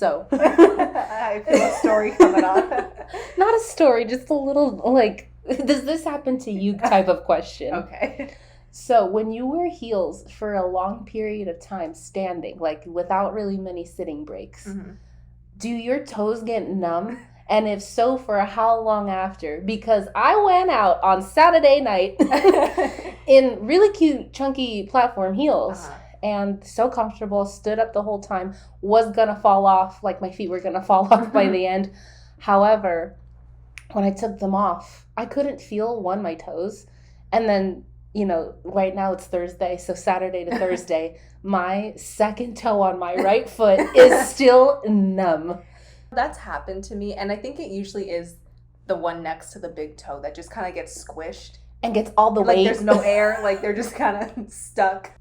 So. I feel a story coming on. Not a story, just a little, like, does this happen to you type of question. Okay. So when you wear heels for a long period of time standing, like without really many sitting breaks, do your toes get numb? And if so, for how long after? Because I went out on Saturday night in really cute, chunky platform heels. And so comfortable, stood up the whole time, was going to fall off, like my feet were going to fall off by the end. However, when I took them off, I couldn't feel, my toes. And then, right now it's Thursday, so Saturday to Thursday, my second toe on my right foot is still numb. That's happened to me, and I think it usually is the one next to the big toe that just kind of gets squished. And gets all the weight. Like there's no air, like they're just kind of stuck.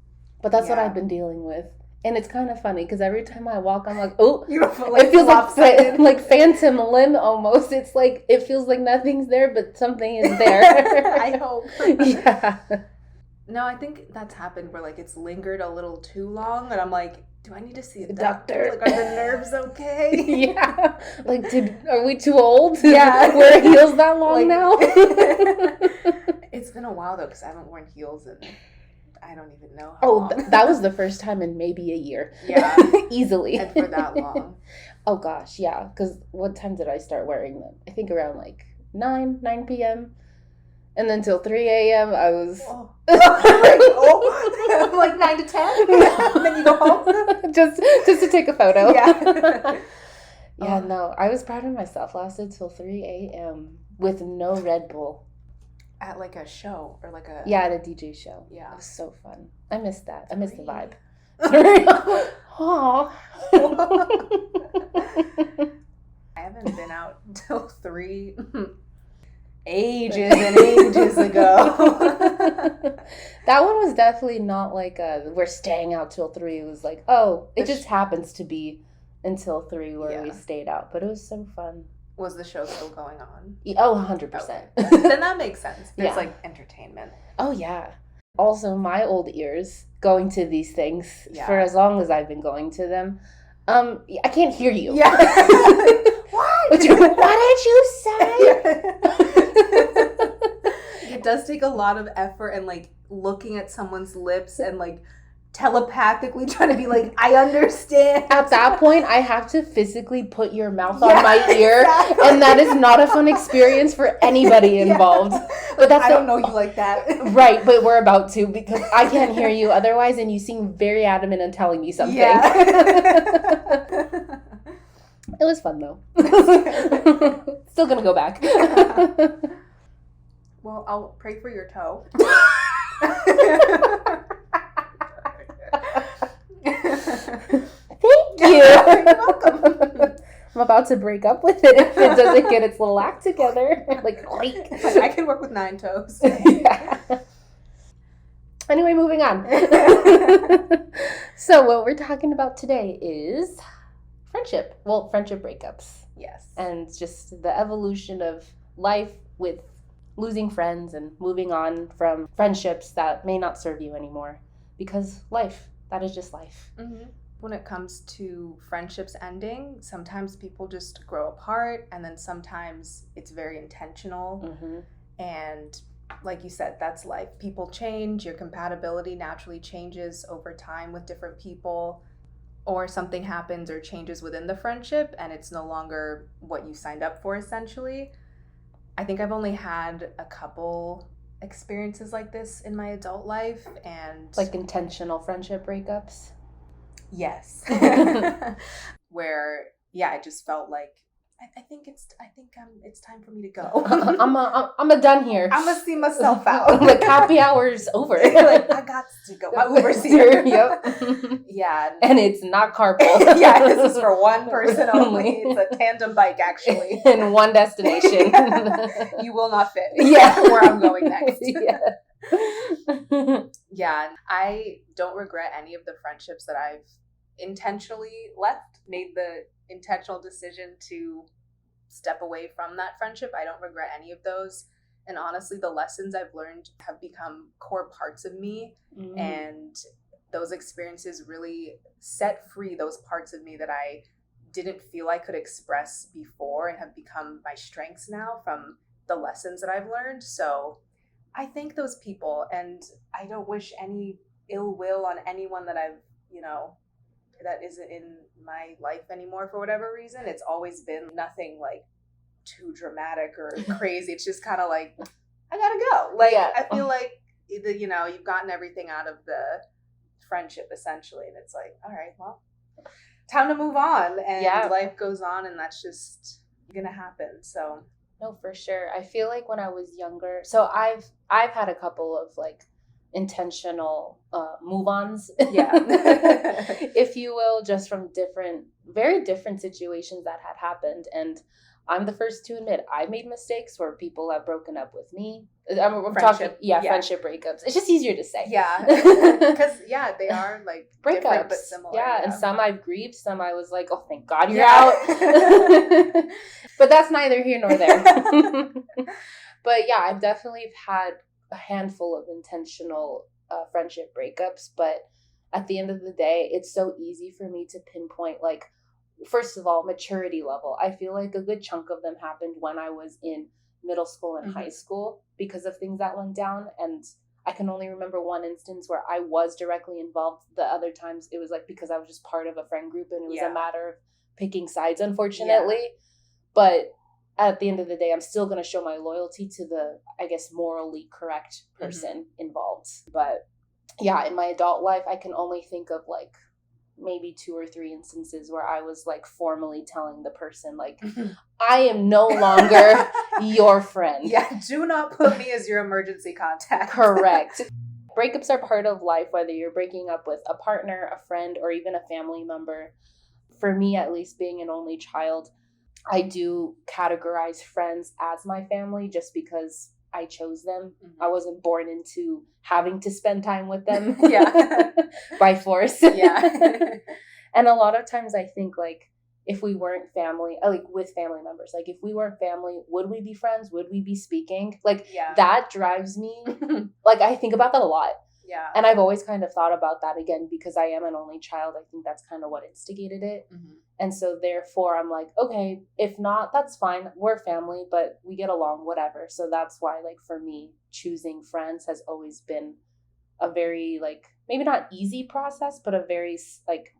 But that's what I've been dealing with. And it's kind of funny because every time I walk, I'm like, oh, you don't feel like it feels like phantom limb almost. It's like, it feels like nothing's there, but something is there. I hope. Yeah. No, I think that's happened where like it's lingered a little too long, and I'm like, do I need to see a doctor? Like, are the nerves okay? Yeah. Like, are we too old to wear wear heels that long now? It's been a while though, because I haven't worn heels in I don't even know how long. That was the first time in maybe a year. Yeah. Easily. And for that long. Oh gosh, yeah. Because what time did I start wearing them? I think around like 9 p.m. And then till 3 a.m. I was... I'm like 9 to 10? And then you go home? just to take a photo. Yeah. Yeah, no. I was proud of myself. Lasted till 3 a.m. with no Red Bull. At like a show or like a... Yeah, at a DJ show. Yeah. It was so fun. I missed that. I missed the vibe. Aww. I haven't been out till 3 ages and ages ago. That one was definitely not like we're staying out till 3. It was like, it just happens to be until 3 where we stayed out. But it was so fun. Was the show still going on? 100%. Okay. Then that makes sense. There's like entertainment. Oh, yeah. Also, my old ears going to these things for as long as I've been going to them. I can't hear you. Yeah. What? What did you say? It does take a lot of effort and like looking at someone's lips and like telepathically trying to be like, I understand. At that point, I have to physically put your mouth on my ear, and that is not a fun experience for anybody involved. But I don't know you like that. Right, but we're about to because I can't hear you otherwise, and you seem very adamant in telling me something. Yeah. It was fun, though. Still gonna go back. Well, I'll pray for your toe. Thank you. You're welcome. I'm about to break up with it if it doesn't get its little act together. Like, I can work with 9 toes. Yeah. Anyway, moving on. So what we're talking about today is friendship. Well, friendship breakups. Yes. And just the evolution of life with losing friends and moving on from friendships that may not serve you anymore. Because life, that is just life. Mm-hmm. When it comes to friendships ending, sometimes people just grow apart, and then sometimes it's very intentional. Mm-hmm. And like you said, that's life. People change. Your compatibility naturally changes over time with different people, or something happens or changes within the friendship, and it's no longer what you signed up for, essentially. I think I've only had a couple experiences like this in my adult life, and like intentional friendship breakups. Yes. Where I just felt like I think it's time for me to go. I'm a done here. I'm gonna see myself out. Like happy hour's over. Like I got to go. My Uber's here. Yep. Yeah. And it's not carpool. Yeah, this is for one person only. It's a tandem bike actually. In one destination. You will not fit. Yeah. Where I'm going next. Yeah. Yeah. I don't regret any of the friendships that I've intentionally left, made the intentional decision to step away from that friendship. I don't regret any of those. And honestly, the lessons I've learned have become core parts of me. Mm. And those experiences really set free those parts of me that I didn't feel I could express before and have become my strengths now from the lessons that I've learned. So I thank those people, and I don't wish any ill will on anyone that I've, that isn't in my life anymore for whatever reason. It's always been nothing like too dramatic or crazy. It's just kind of like, I gotta go. Like, yeah. I feel like, you've gotten everything out of the friendship essentially, and it's like, all right, well, time to move on, and life goes on, and that's just gonna happen. So no, for sure. I feel like when I was younger, so I've had a couple of like intentional move-ons, if you will, just from very different situations that had happened. And I'm the first to admit I made mistakes where people have broken up with me. Friendship breakups. It's just easier to say. Yeah, because they are like breakups, but similar. Yeah, and some I've grieved, some I was like, oh, thank God you're out. But that's neither here nor there. But yeah, I've definitely had a handful of intentional friendship breakups. But at the end of the day, it's so easy for me to pinpoint, like, first of all, maturity level. I feel like a good chunk of them happened when I was in middle school and high school because of things that went down. And I can only remember one instance where I was directly involved. The other times it was like because I was just part of a friend group and it was a matter of picking sides, unfortunately. Yeah. But at the end of the day, I'm still going to show my loyalty to the, I guess, morally correct person involved. But yeah, in my adult life, I can only think of like maybe 2 or 3 instances where I was like formally telling the person like, I am no longer your friend. Yeah, do not put me as your emergency contact. Correct. Breakups are part of life, whether you're breaking up with a partner, a friend, or even a family member. For me, at least, being an only child, I do categorize friends as my family just because I chose them. I wasn't born into having to spend time with them by force. Yeah. And a lot of times I think like if we weren't family, like with family members, like if we weren't family, would we be friends? Would we be speaking? Like that drives me. Like I think about that a lot. Yeah. And I've always kind of thought about that again because I am an only child. I think that's kind of what instigated it. And so therefore I'm like, okay, if not, that's fine. We're family, but we get along, whatever. So that's why like for me, choosing friends has always been a very like, maybe not easy process, but a very like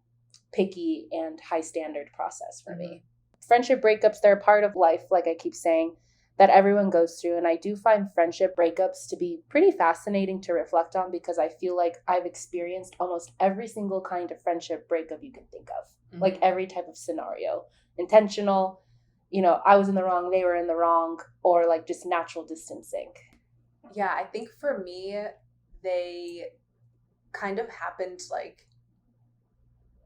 picky and high standard process for me. Friendship breakups, they're a part of life, like I keep saying, that everyone goes through. And I do find friendship breakups to be pretty fascinating to reflect on because I feel like I've experienced almost every single kind of friendship breakup you can think of. Like every type of scenario. Intentional, I was in the wrong, they were in the wrong, or like just natural distancing. Yeah, I think for me, they kind of happened like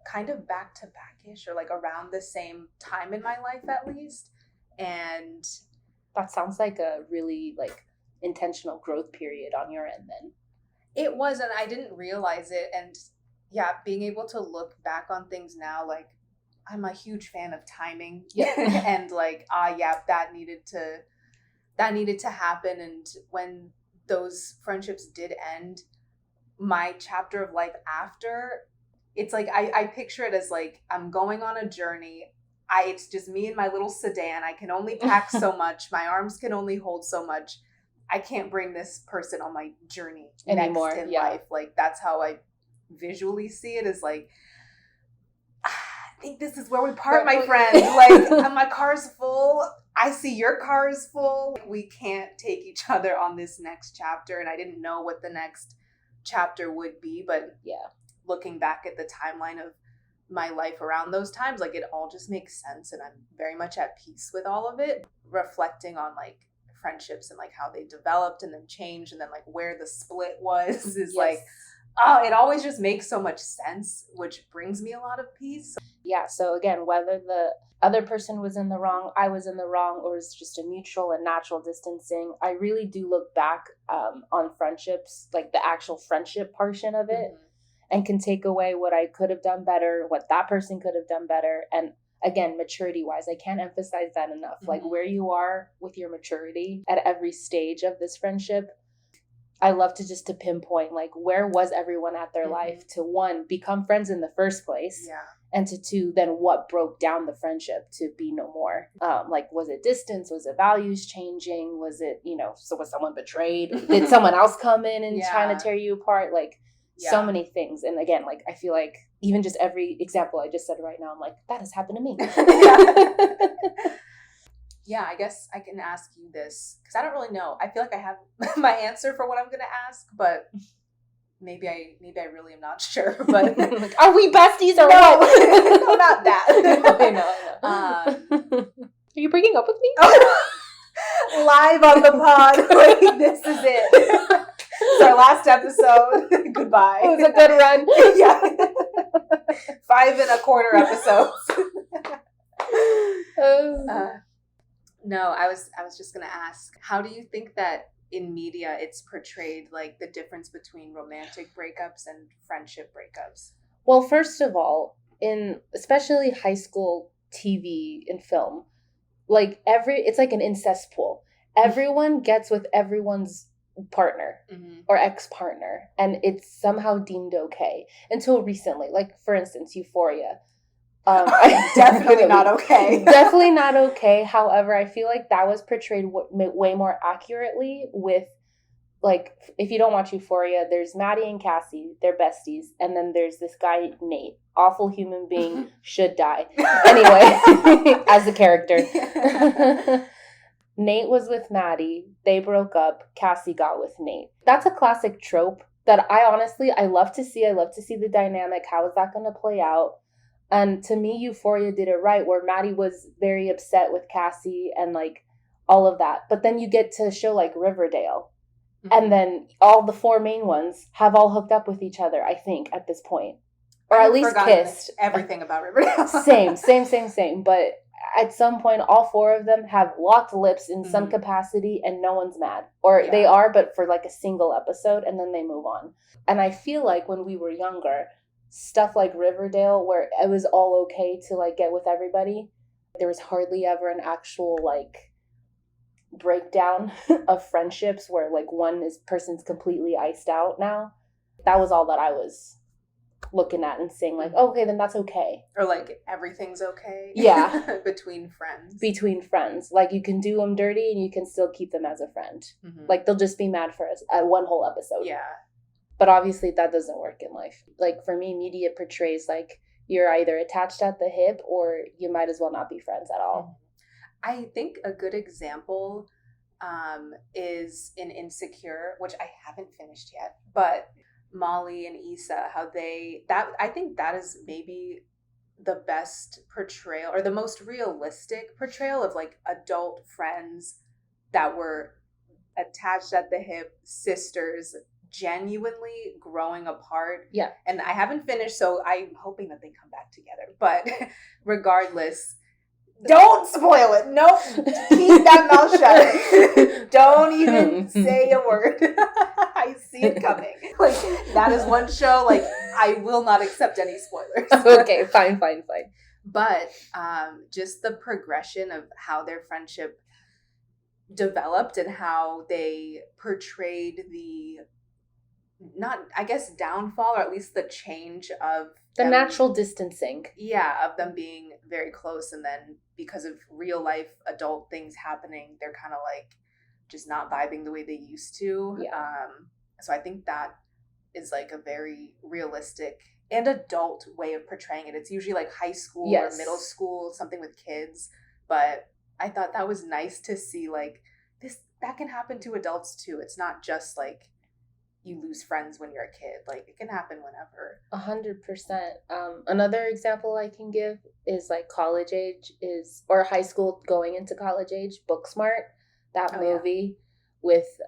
kind of back to back-ish or like around the same time in my life at least. And that sounds like a really like intentional growth period on your end then. It was, and I didn't realize it. And yeah, being able to look back on things now, like I'm a huge fan of timing. And like, that needed to happen. And when those friendships did end, my chapter of life after, it's like I picture it as like I'm going on a journey. It's just me and my little sedan. I can only pack so much. My arms can only hold so much. I can't bring this person on my journey anymore in life. Like that's how I visually see it, is like, I think this is where we part, my friend. Like my car's full. I see your car is full. We can't take each other on this next chapter. And I didn't know what the next chapter would be. But looking back at the timeline of my life around those times, like it all just makes sense. And I'm very much at peace with all of it. Reflecting on like friendships and like how they developed and then changed and then like where the split was is like, it always just makes so much sense, which brings me a lot of peace. Yeah. So again, whether the other person was in the wrong, I was in the wrong, or it's just a mutual and natural distancing, I really do look back on friendships, like the actual friendship portion of it, and can take away what I could have done better, what that person could have done better. And again, maturity wise, I can't emphasize that enough. Like where you are with your maturity at every stage of this friendship. I love to pinpoint like where was everyone at their life to one, become friends in the first place. And to two, then what broke down the friendship to be no more? Like, was it distance? Was it values changing? Was it, so was someone betrayed? Did someone else come in and trying to tear you apart? Like, so many things. And again, like, I feel like even just every example I just said right now, I'm like, that has happened to me. Yeah, I guess I can ask you this because I don't really know. I feel like I have my answer for what I'm going to ask, but maybe I really am not sure. But like, are we besties or what? No, not that. I know. Are you breaking up with me? Live on the pod. Wait, this is it. It's our last episode. Goodbye. It was a good run. Yeah. 5.25 episodes. No, I was just gonna ask, how do you think that in media it's portrayed, like the difference between romantic breakups and friendship breakups? Well, first of all, in especially high school TV and film, like it's like an incest pool. Everyone gets with everyone's partner or ex-partner, and it's somehow deemed okay until recently. Like, for instance, Euphoria. Definitely not okay. Definitely not okay. However, I feel like that was portrayed way more accurately with, like, if you don't watch Euphoria, there's Maddie and Cassie, they're besties, and then there's this guy, Nate, awful human being, should die. Anyway, as a character. Nate was with Maddie, they broke up, Cassie got with Nate. That's a classic trope that I love to see. I love to see the dynamic. How is that going to play out? And to me, Euphoria did it right, where Maddie was very upset with Cassie and, like, all of that. But then you get to a show like Riverdale. And then all the 4 main ones have all hooked up with each other, I think, at this point. Or at least kissed. Everything about Riverdale. Same. But at some point, all 4 of them have locked lips in some capacity and no one's mad. Or they are, but for like a single episode, and then they move on. And I feel like when we were younger, stuff like Riverdale, where it was all okay to, like, get with everybody, there was hardly ever an actual, like, breakdown of friendships where, like, person's completely iced out now. That was all that I was looking at and saying, like, okay, then that's okay. Or, like, everything's okay. Yeah. Between friends. Like, you can do them dirty and you can still keep them as a friend. Like, they'll just be mad for us at one whole episode. Yeah. But obviously that doesn't work in life. Like, for me, media portrays, like, you're either attached at the hip or you might as well not be friends at all. I think a good example is in Insecure, which I haven't finished yet, but Molly and Issa, I think that is maybe the best portrayal or the most realistic portrayal of, like, adult friends that were attached at the hip, sisters, genuinely growing apart. Yeah. And I haven't finished, so I'm hoping that they come back together. But regardless, don't spoil it. Nope. Keep that mouth shut. Don't even say a word. I see it coming. Like, that is one show, like, I will not accept any spoilers. Okay, fine. But just the progression of how their friendship developed and how they portrayed the downfall, or at least the change of the natural distancing. Yeah, of them being very close, and then because of real life adult things happening, they're kind of like just not vibing the way they used to. Yeah. So I think that is, like, a very realistic and adult way of portraying it. It's usually like high school or middle school, something with kids. But I thought that was nice to see, like, that can happen to adults too. It's not just like you lose friends when you're a kid. Like, it can happen whenever. 100%. Another example I can give is, like, college age or high school going into college age, Booksmart, that movie with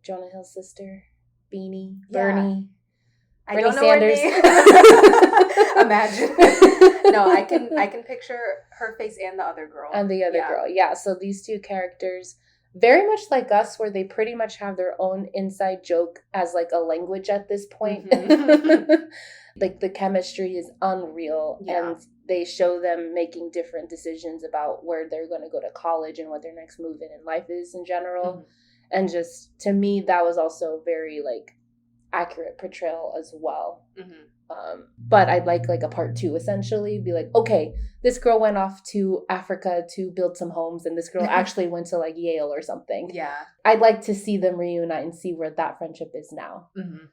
Jonah Hill's sister, Bernie I don't know Sanders. her name. Imagine. No, I can picture her face and the other girl. And the other girl. Yeah. So these 2 characters, very much like us, where they pretty much have their own inside joke as, like, a language at this point. Like, the chemistry is unreal. Yeah. And they show them making different decisions about where they're going to go to college and what their next move in life is in general. And just, to me, that was also very, like, accurate portrayal as well. But I'd like a part 2, essentially. Be like, okay, this girl went off to Africa to build some homes, and this girl actually went to like Yale or something. Yeah. I'd like to see them reunite and see where that friendship is now. Mm-hmm.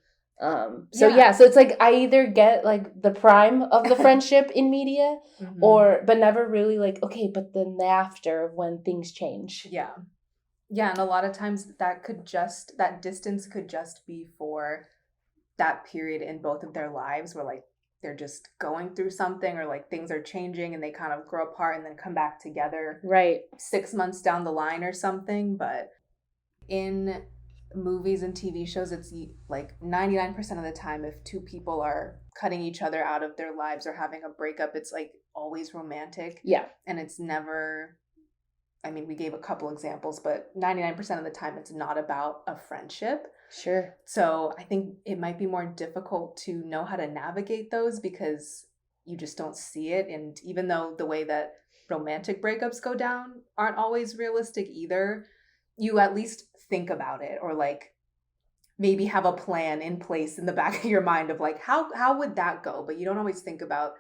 So it's like I either get like the prime of the friendship in media, but never really like, okay, but then the after of when things change. Yeah. Yeah, and a lot of times that distance could just be for that period in both of their lives where like they're just going through something, or like things are changing and they kind of grow apart and then come back together. Right. 6 months down the line or something. But in movies and TV shows, it's like 99% of the time, if two people are cutting each other out of their lives or having a breakup, it's like always romantic. Yeah. And it's never, I mean, we gave a couple examples, but 99% of the time it's not about a friendship. Sure. So I think it might be more difficult to know how to navigate those because you just don't see it. And even though the way that romantic breakups go down aren't always realistic either, you at least think about it, or like maybe have a plan in place in the back of your mind of like, how would that go? But you don't always think about,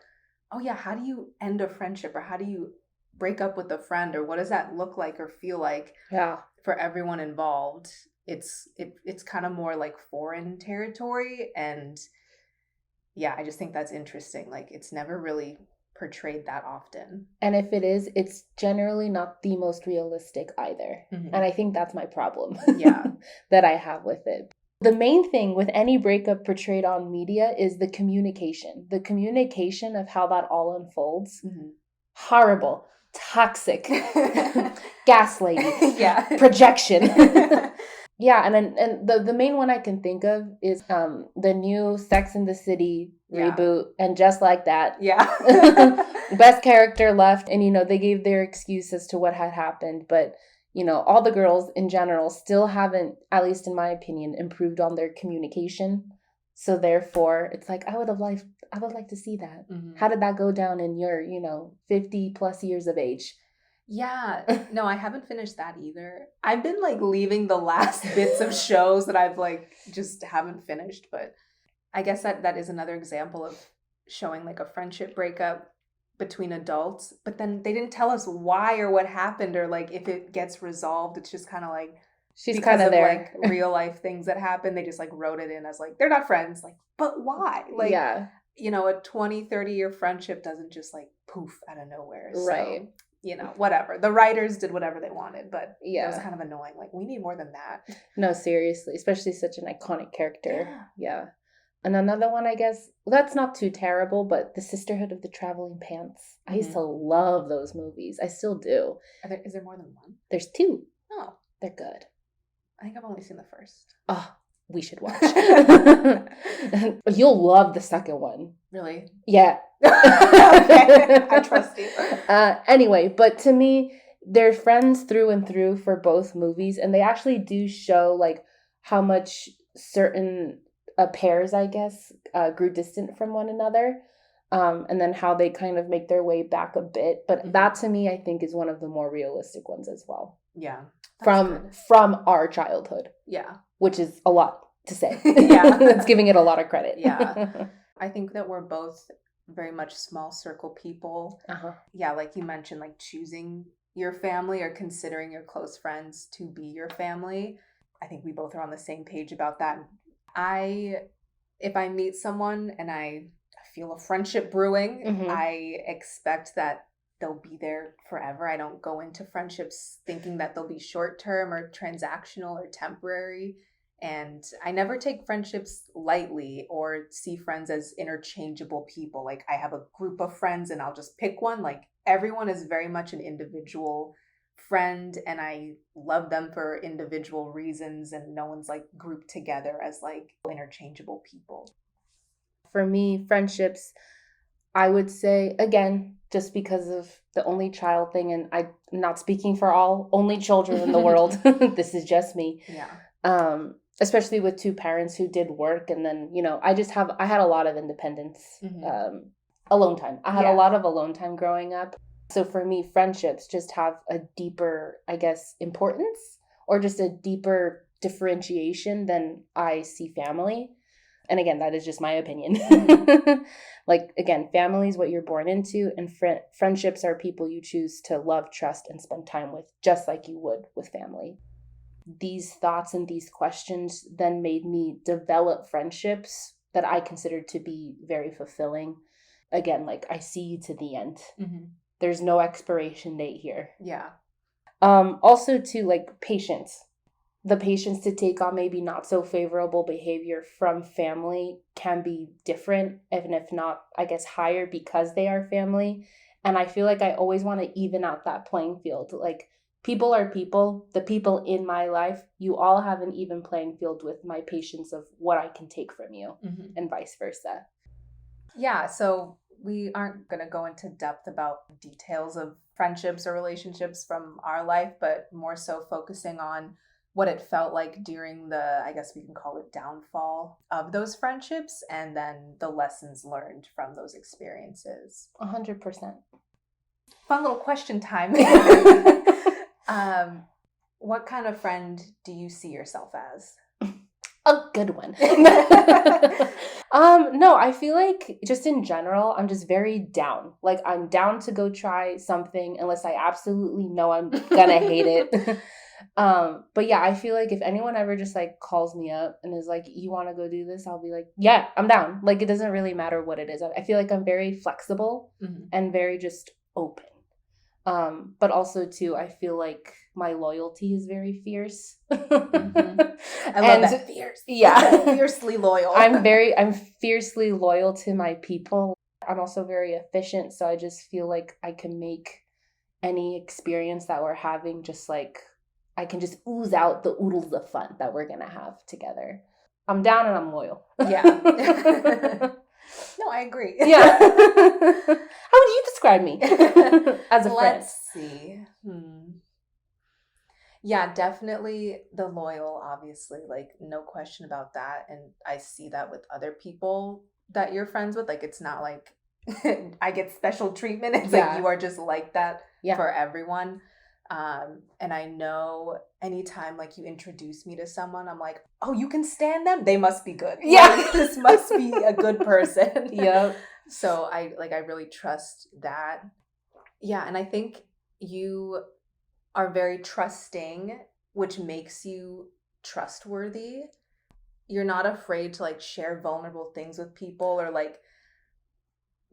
oh yeah, how do you end a friendship, or how do you break up with a friend, or what does that look like or feel like for everyone involved? It's kind of more like foreign territory. And yeah, I just think that's interesting. Like it's never really portrayed that often. And if it is, it's generally not the most realistic either. And I think that's my problem. Yeah. that I have with it. The main thing with any breakup portrayed on media is the communication. The communication of how that all unfolds. Horrible. Toxic. Gaslighting. Yeah. Projection. Yeah, and the main one I can think of is the new Sex and the City reboot, and just like that. Yeah. Best character left, and they gave their excuse as to what had happened, but all the girls in general still haven't, at least in my opinion, improved on their communication. So therefore, it's like I would like to see that. How did that go down in your 50 plus years of age? Yeah. No, I haven't finished that either. I've been like leaving the last bits of shows that I've like just haven't finished, but I guess that is another example of showing like a friendship breakup between adults, but then they didn't tell us why or what happened, or like if it gets resolved. It's just kind of like she's kind of there, like real life things that happen. They just like wrote it in as like they're not friends. Like, but why? Like, yeah, a 20-30 year friendship doesn't just like poof out of nowhere. Right. So, whatever. The writers did whatever they wanted, but yeah, it was kind of annoying. Like, we need more than that. No, seriously, especially such an iconic character. Yeah. And another one, I guess, that's not too terrible, but The Sisterhood of the Traveling Pants. I used to love those movies. I still do. Is there more than one? There's 2. Oh. They're good. I think I've only seen the first. Oh, we should watch. You'll love the second one. Really? Yeah. Okay. I trust you. Anyway, but to me, they're friends through and through for both movies, and they actually do show like how much certain pairs, I guess, grew distant from one another, and then how they kind of make their way back a bit. But that to me, I think, is one of the more realistic ones as well. Yeah. From our childhood. Yeah. Which is a lot to say. Yeah. That's giving it a lot of credit. Yeah. I think that we're both very much small circle people. Yeah, like you mentioned, like choosing your family or considering your close friends to be your family. I think we both are on the same page about that. If I meet someone and I feel a friendship brewing, I expect that they'll be there forever. I don't go into friendships thinking that they'll be short-term or transactional or temporary. And I never take friendships lightly or see friends as interchangeable people. Like I have a group of friends and I'll just pick one. Like everyone is very much an individual friend, and I love them for individual reasons, and no one's like grouped together as like interchangeable people. For me, friendships, I would say, again, just because of the only child thing, and I'm not speaking for all only children in the world. This is just me. Yeah. Especially with 2 parents who did work, and then, I had a lot of independence, alone time. I had a lot of alone time growing up. So for me, friendships just have a deeper, I guess, importance, or just a deeper differentiation than I see family. And again, that is just my opinion. Mm-hmm. Like, again, family is what you're born into, and friendships are people you choose to love, trust, and spend time with, just like you would with family. These thoughts and these questions then made me develop friendships that I considered to be very fulfilling. Again, like, I see you to the end. Mm-hmm. There's no expiration date here. Yeah. Also, too, like, patience. The patience to take on maybe not so favorable behavior from family can be different, even if not, I guess, higher because they are family. And I feel like I always want to even out that playing field. Like, people are people. The people in my life, you all have an even playing field with my patience of what I can take from you, Mm-hmm. and vice versa. Yeah, so we aren't going to go into depth about details of friendships or relationships from our life, but more so focusing on what it felt like during the, I guess we can call it, downfall of those friendships, and then the lessons learned from those experiences. 100%. Fun little question time. What kind of friend do you see yourself as? A good one. No, I feel like just in general, I'm just very down. Like, I'm down to go try something unless I absolutely know I'm gonna hate it. But yeah, I feel like if anyone ever just like calls me up and is like, you want to go do this? I'll be like, yeah, I'm down. Like, it doesn't really matter what it is. I feel like I'm very flexible and very just open. But also too, I feel like my loyalty is very fierce. I love that. Fierce. Yeah. Fiercely loyal. I'm fiercely loyal to my people. I'm also very efficient. So I just feel like I can make any experience that we're having just like, I can just ooze out the oodles of fun that we're going to have together. I'm down and I'm loyal. Yeah. No, I agree. Yeah. How would you describe me as a friend? Let's see. Yeah, definitely the loyal, obviously, like no question about that. And I see that with other people that you're friends with. Like, it's not like I get special treatment. It's like you are just like that for everyone. And I know anytime like you introduce me to someone, I'm like, oh, you can stand them? They must be good. Yeah. Like, this must be a good person. Yep. So I really trust that. Yeah. And I think you are very trusting, which makes you trustworthy. You're not afraid to like share vulnerable things with people, or like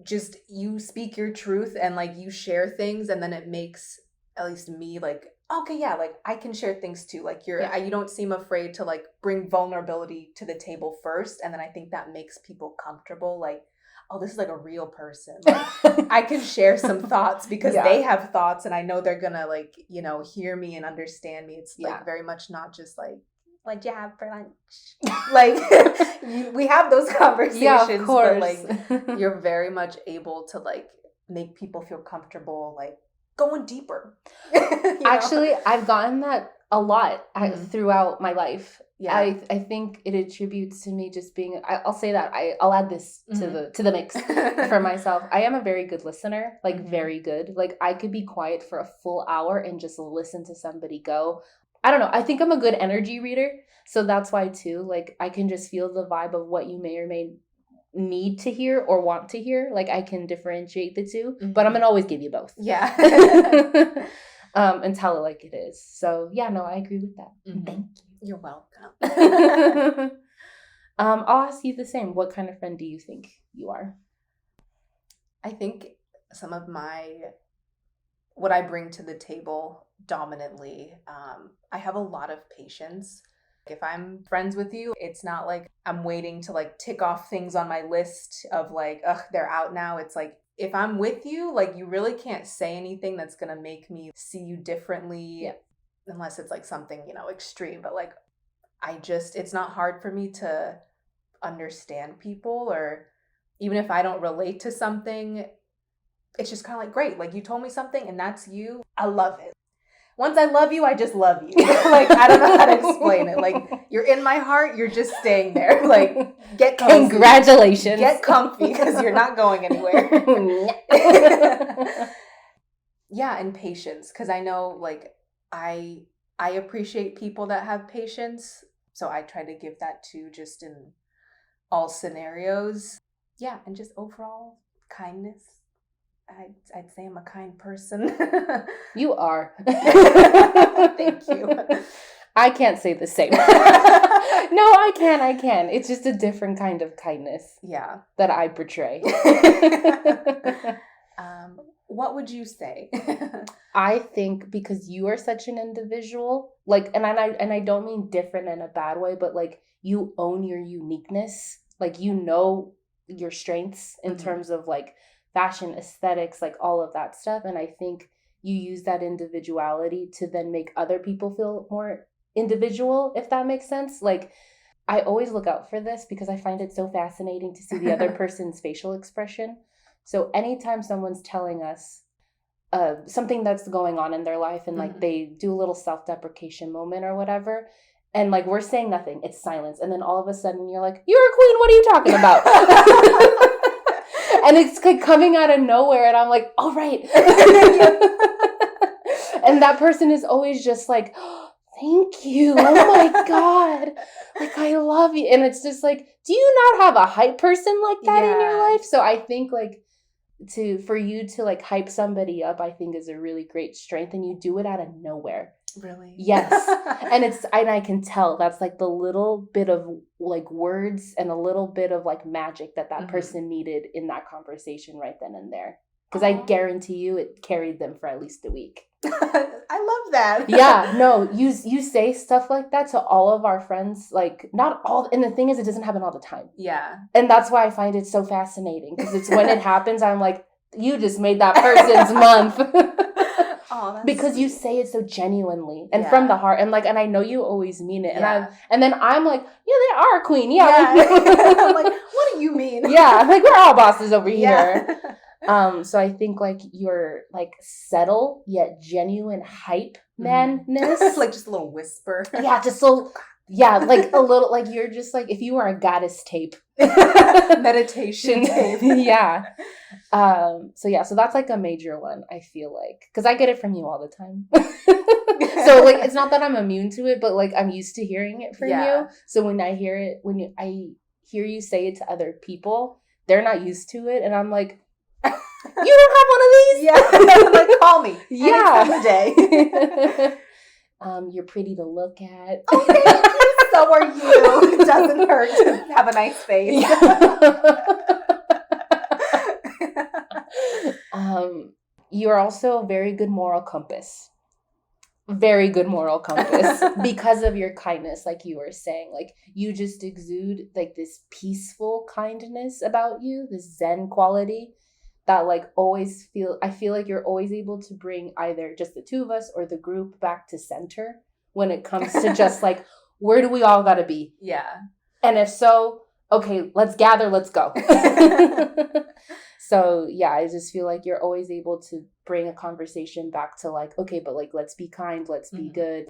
just you speak your truth and like you share things, and then it makes at least me like, okay, yeah, like I can share things too. Like you don't seem afraid to like bring vulnerability to the table first, and then I think that makes people comfortable. Like, oh, this is like a real person. Like, I can share some thoughts because they have thoughts, and I know they're gonna like, you know, hear me and understand me. It's like very much not just like, what'd you have for lunch? Like, we have those conversations, yeah, of course. But like you're very much able to like make people feel comfortable, like going deeper. Actually, I've gotten that a lot throughout my life. Yeah. I think it attributes to me just being, I'll say that, I'll add this to the mix for myself. I am a very good listener, like very good. Like, I could be quiet for a full hour and just listen to somebody go. I don't know. I think I'm a good energy reader. So that's why too, like, I can just feel the vibe of what you may or may need to hear or want to hear. Like, I can differentiate the two, but I'm going to always give you both. Yeah. And tell it like it is. So yeah, no, I agree with that. Thank you. You're welcome. I'll ask you the same. What kind of friend do you think you are? I think some of what I bring to the table dominantly, I have a lot of patience. If I'm friends with you, it's not like I'm waiting to like tick off things on my list of like, ugh, they're out now. It's like, if I'm with you, like, you really can't say anything that's going to make me see you differently, unless it's like something, you know, extreme. But like, it's not hard for me to understand people, or even if I don't relate to something, it's just kind of like, great, like you told me something and that's you. I love it. Once I love you, I just love you. Like, I don't know how to explain it. Like, you're in my heart, you're just staying there. Like, get cozy. Congratulations. Get comfy, because you're not going anywhere. Yeah, and patience, because I know, like, I appreciate people that have patience. So I try to give that too, just in all scenarios. Yeah, and just overall kindness. I'd say I'm a kind person. You are. Thank you. I can't say the same. No, I can. It's just a different kind of kindness. Yeah. That I portray. What would you say? I think because you are such an individual, like, and I don't mean different in a bad way, but like you own your uniqueness. Like, you know your strengths in terms of like fashion, aesthetics, like all of that stuff. And I think you use that individuality to then make other people feel more individual, if that makes sense. Like, I always look out for this because I find it so fascinating to see the other person's facial expression. So anytime someone's telling us something that's going on in their life and like they do a little self-deprecation moment or whatever, and like we're saying nothing, it's silence. And then all of a sudden you're like, "You're a queen, what are you talking about?" And it's like coming out of nowhere and I'm like, "Oh, right." And that person is always just like, "Oh, thank you. Oh my God. Like, I love you." And it's just like, do you not have a hype person like that in your life? So I think like for you to like hype somebody up, I think is a really great strength, and you do it out of nowhere. Really? Yes. And I can tell that's like the little bit of like words and a little bit of like magic that person needed in that conversation right then and there. Because I guarantee you it carried them for at least a week. I love that. Yeah, no, you say stuff like that to all of our friends, like not all, and the thing is it doesn't happen all the time. Yeah. And that's why I find it so fascinating, because it's when it happens, I'm like, you just made that person's month. Oh, that's because sweet. You say it so genuinely and from the heart, and like, and I know you always mean it, and then I'm like, yeah, they are a queen, yeah. I'm like, what do you mean? Yeah, like we're all bosses over here. So I think like you're like subtle yet genuine hype manness. Like just a little whisper. Yeah, just so like a little, like you're just like if you were a goddess tape. Meditation tape. Yeah. So that's like a major one, I feel like, because I get it from you all the time. So like it's not that I'm immune to it, but like I'm used to hearing it from you. So when I hear it, I hear you say it to other people, they're not used to it, and I'm like, you don't have one of these? Yeah. Like, call me. Yeah. Any day. You're pretty to look at. Oh, thank you. So are you. It doesn't hurt to have a nice face. You're also a very good moral compass. Very good moral compass because of your kindness, like you were saying. Like, you just exude like this peaceful kindness about you, this Zen quality that like I feel like you're always able to bring either just the two of us or the group back to center when it comes to just like, where do we all gotta be? Yeah. And if so, okay, let's gather, let's go. So yeah, I just feel like you're always able to bring a conversation back to like, okay, but like, let's be kind, let's be good.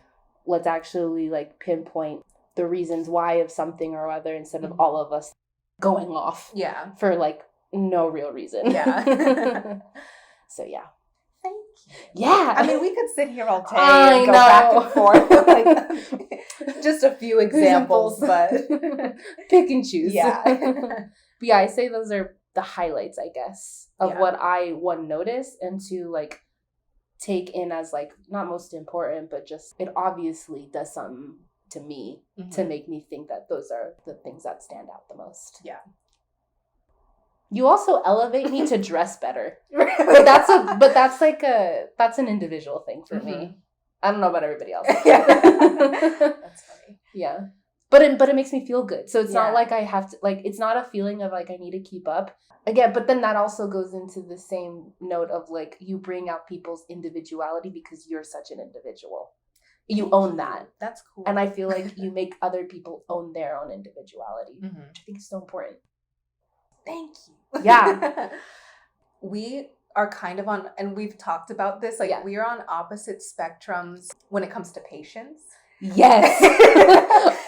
Let's actually like pinpoint the reasons why of something or other, instead of all of us going off for like no real reason. Yeah. So yeah. Thank you. Yeah. I mean, we could sit here all day and go back and forth with like just a few examples, but pick and choose. Yeah. But yeah, I say those are the highlights, I guess, of what I notice and to like take in as like not most important, but just it obviously does something to me to make me think that those are the things that stand out the most. Yeah. You also elevate me to dress better. But that's an individual thing for me. I don't know about everybody else. That's funny. Yeah. But it makes me feel good. So it's not like I have to, like, it's not a feeling of like I need to keep up. Again, but then that also goes into the same note of like you bring out people's individuality because you're such an individual. You own that. That's cool. And I feel like you make other people own their own individuality, which I think is so important. Thank you. Yeah. We are kind of on, and we've talked about this, like we are on opposite spectrums when it comes to patience. Yes.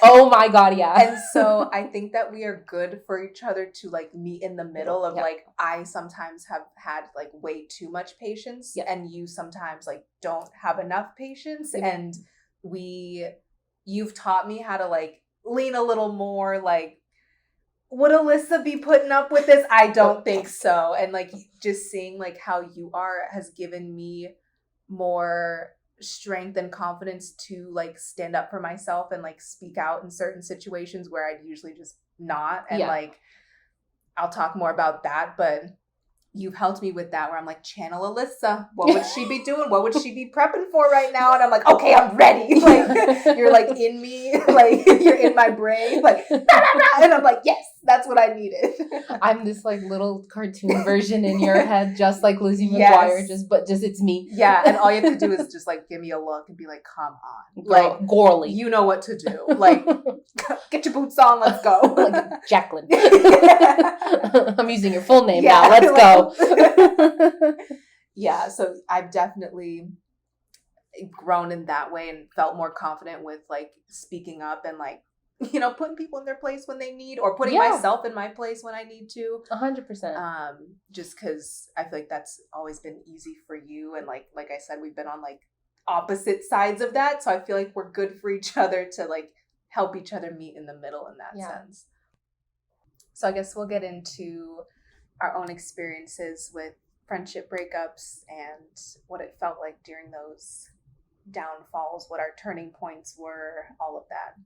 Oh my God, yeah. And so I think that we are good for each other to like meet in the middle of like, I sometimes have had like way too much patience and you sometimes like don't have enough patience. And you've taught me how to like lean a little more like would Alyssa be putting up with this? I don't think so. And like just seeing like how you are has given me more strength and confidence to like stand up for myself and like speak out in certain situations where I'd usually just not. And like I'll talk more about that, but you've helped me with that where I'm like, channel Alyssa. What would she be doing? What would she be prepping for right now? And I'm like, okay, I'm ready. Like, you're like in me, like you're in my brain, like, nah, nah, nah. And I'm like, yes, that's what I needed. I'm this like little cartoon version in your head, just like Lizzie McGuire, just it's me. Yeah, and all you have to do is just like give me a look and be like, come on. Girl, like, Gorley. You know what to do. Like, get your boots on, let's go. Like, Jaclyn. I'm using your full name now, let's go. Yeah, so I've definitely grown in that way and felt more confident with like speaking up and like, you know, putting people in their place when they need, or putting myself in my place when I need to. 100%. Just because I feel like that's always been easy for you, and like I said, we've been on like opposite sides of that, so I feel like we're good for each other to like help each other meet in the middle in that sense. So I guess we'll get into our own experiences with friendship breakups and what it felt like during those downfalls, what our turning points were, all of that.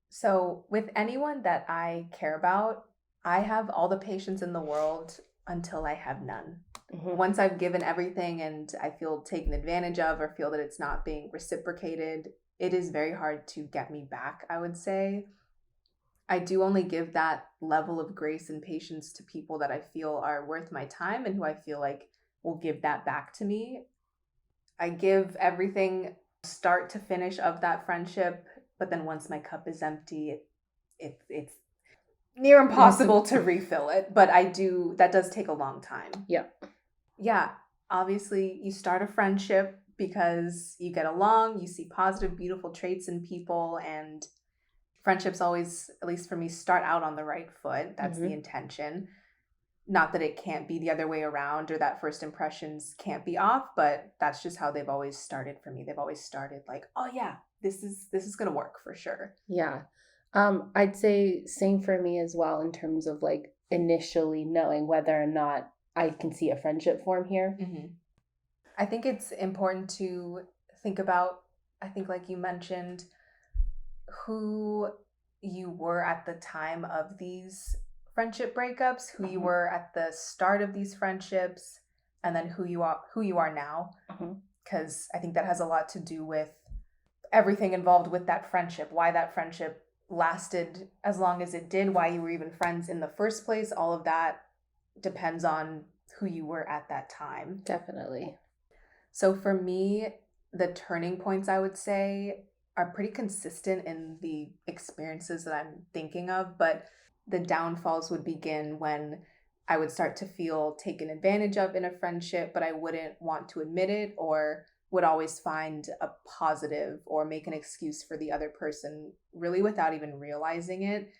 So with anyone that I care about, I have all the patience in the world until I have none. Mm-hmm. Once I've given everything and I feel taken advantage of or feel that it's not being reciprocated, it is very hard to get me back, I would say. I do only give that level of grace and patience to people that I feel are worth my time and who I feel like will give that back to me. I give everything start to finish of that friendship, but then once my cup is empty, it's near impossible to refill it. But that does take a long time. Yeah. Obviously, you start a friendship because you get along, you see positive, beautiful traits in people, and friendships always, at least for me, start out on the right foot. That's the intention. Not that it can't be the other way around or that first impressions can't be off, but that's just how they've always started for me. They've always started like, oh yeah, this is going to work for sure. Yeah. I'd say same for me as well in terms of like initially knowing whether or not I can see a friendship form here. Mm-hmm. I think it's important to think about, I think like you mentioned, who you were at the time of these friendship breakups, who you were at the start of these friendships, and then who you are now. Because I think that has a lot to do with everything involved with that friendship, why that friendship lasted as long as it did, why you were even friends in the first place. All of that depends on who you were at that time. Definitely. So for me, the turning points, I would say, are pretty consistent in the experiences that I'm thinking of, but the downfalls would begin when I would start to feel taken advantage of in a friendship, but I wouldn't want to admit it, or would always find a positive or make an excuse for the other person really without even realizing it.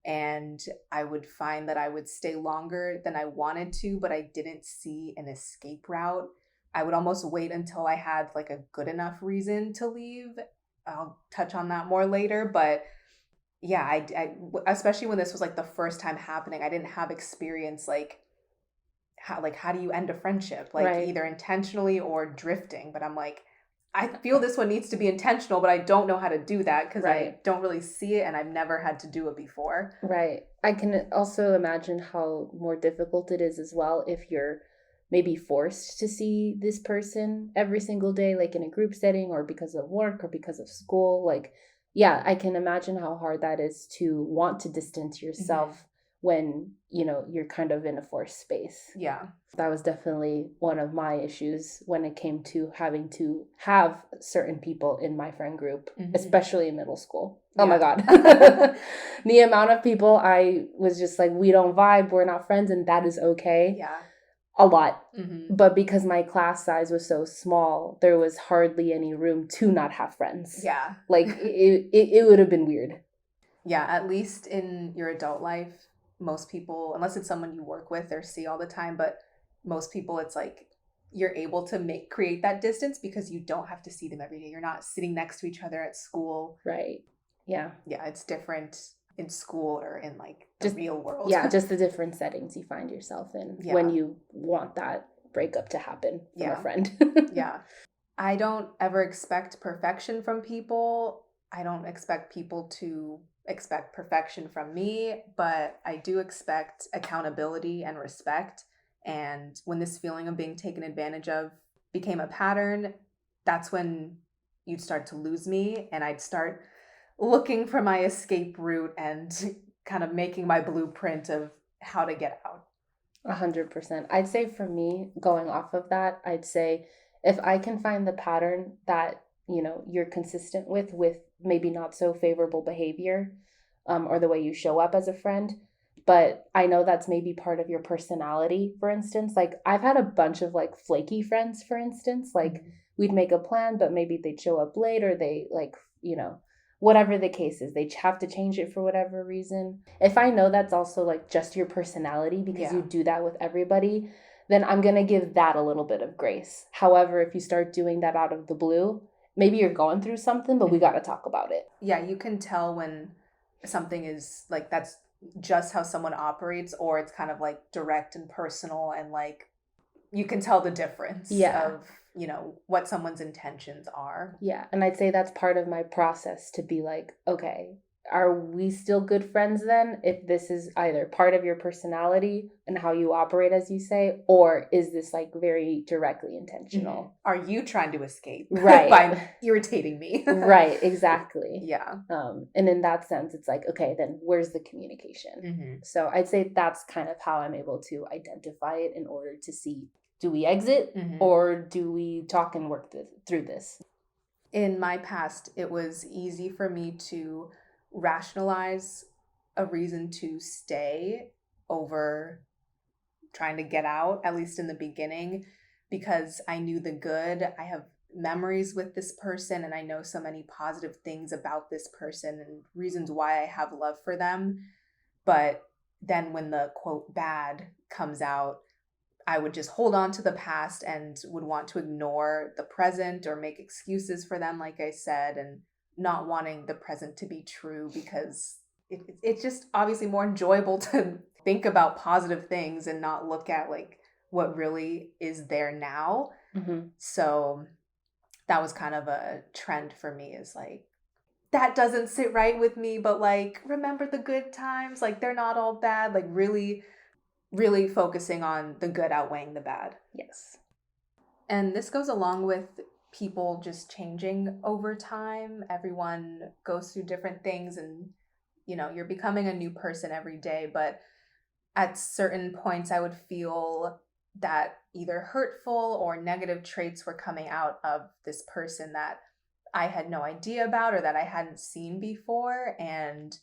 And I would find that I would stay longer than I wanted to, but I didn't see an escape route. I would almost wait until I had like a good enough reason to leave. I'll touch on that more later, but yeah, I especially when this was like the first time happening, I didn't have experience like how do you end a friendship, like either intentionally or drifting. But I'm like, I feel this one needs to be intentional, but I don't know how to do that because I don't really see it and I've never had to do it before. Right. I can also imagine how more difficult it is as well if you're maybe forced to see this person every single day, like in a group setting or because of work or because of school. Like, yeah, I can imagine how hard that is to want to distance yourself when, you know, you're kind of in a forced space. Yeah. That was definitely one of my issues when it came to having to have certain people in my friend group, especially in middle school. Yeah. Oh my God. The amount of people I was just like, we don't vibe, we're not friends, and that is okay. Yeah. A lot. But because my class size was so small, there was hardly any room to not have friends. Yeah. Like it would have been weird. Yeah, at least in your adult life, most people, unless it's someone you work with or see all the time, but most people, it's like you're able to create that distance because you don't have to see them every day. You're not sitting next to each other at school. Right. Yeah. Yeah, it's different. in school or in like the just real world. Yeah, just the different settings you find yourself in when you want that breakup to happen from a friend. Yeah. I don't ever expect perfection from people. I don't expect people to expect perfection from me, but I do expect accountability and respect. And when this feeling of being taken advantage of became a pattern, that's when you'd start to lose me, and I'd start looking for my escape route and kind of making my blueprint of how to get out. 100%. I'd say for me, going off of that, I'd say if I can find the pattern that, you know, you're consistent with maybe not so favorable behavior, or the way you show up as a friend, but I know that's maybe part of your personality, for instance. Like, I've had a bunch of like flaky friends, for instance. Like, we'd make a plan, but maybe they'd show up late, or they like, you know, whatever the case is, they have to change it for whatever reason. If I know that's also like just your personality, because you do that with everybody, then I'm going to give that a little bit of grace. However, if you start doing that out of the blue, maybe you're going through something, but we got to talk about it. Yeah, you can tell when something is like, that's just how someone operates, or it's kind of like direct and personal, and like you can tell the difference of, you know, what someone's intentions are. Yeah. And I'd say that's part of my process to be like, okay, are we still good friends then? If this is either part of your personality and how you operate, as you say, or is this like very directly intentional? Are you trying to escape by irritating me? Right, exactly. Yeah. And in that sense, it's like, okay, then where's the communication? So I'd say that's kind of how I'm able to identify it in order to see, do we exit or do we talk and work through this? In my past, it was easy for me to rationalize a reason to stay over trying to get out, at least in the beginning, because I knew the good. I have memories with this person, and I know so many positive things about this person and reasons why I have love for them. But then when the quote bad comes out, I would just hold on to the past and would want to ignore the present or make excuses for them, like I said, and not wanting the present to be true, because it's just obviously more enjoyable to think about positive things and not look at like what really is there now. So that was kind of a trend for me, is like, that doesn't sit right with me, but like, remember the good times, like they're not all bad, like really focusing on the good outweighing the bad. Yes. And this goes along with people just changing over time. Everyone goes through different things, and, you know, you're becoming a new person every day. But at certain points, I would feel that either hurtful or negative traits were coming out of this person that I had no idea about or that I hadn't seen before. And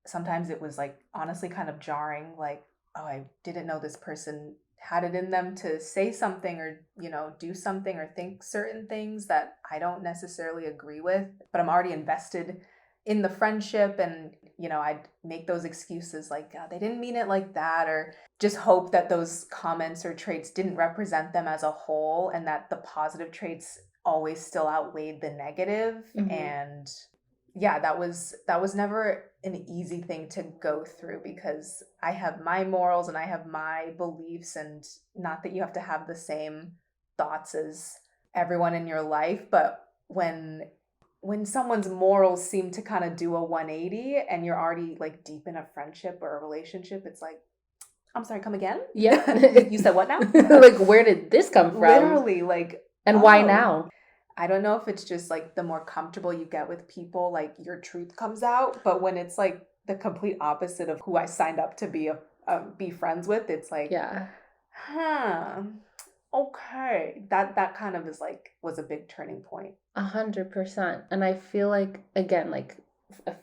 sometimes it was like, honestly, kind of jarring, like, oh, I didn't know this person had it in them to say something or, you know, do something or think certain things that I don't necessarily agree with, but I'm already invested in the friendship. And, you know, I'd make those excuses like, oh, they didn't mean it like that, or just hope that those comments or traits didn't represent them as a whole, and that the positive traits always still outweighed the negative. And yeah, that was never an easy thing to go through, because I have my morals and I have my beliefs, and not that you have to have the same thoughts as everyone in your life, but when someone's morals seem to kind of do a 180 and you're already like deep in a friendship or a relationship, it's like, I'm sorry, come again? Yeah. You said what now? Like, where did this come from? Literally, like, and why now? I don't know if it's just like the more comfortable you get with people, like your truth comes out. But when it's like the complete opposite of who I signed up to be friends with, it's like, okay, that kind of is like, was a big turning point. 100%. And I feel like, again, like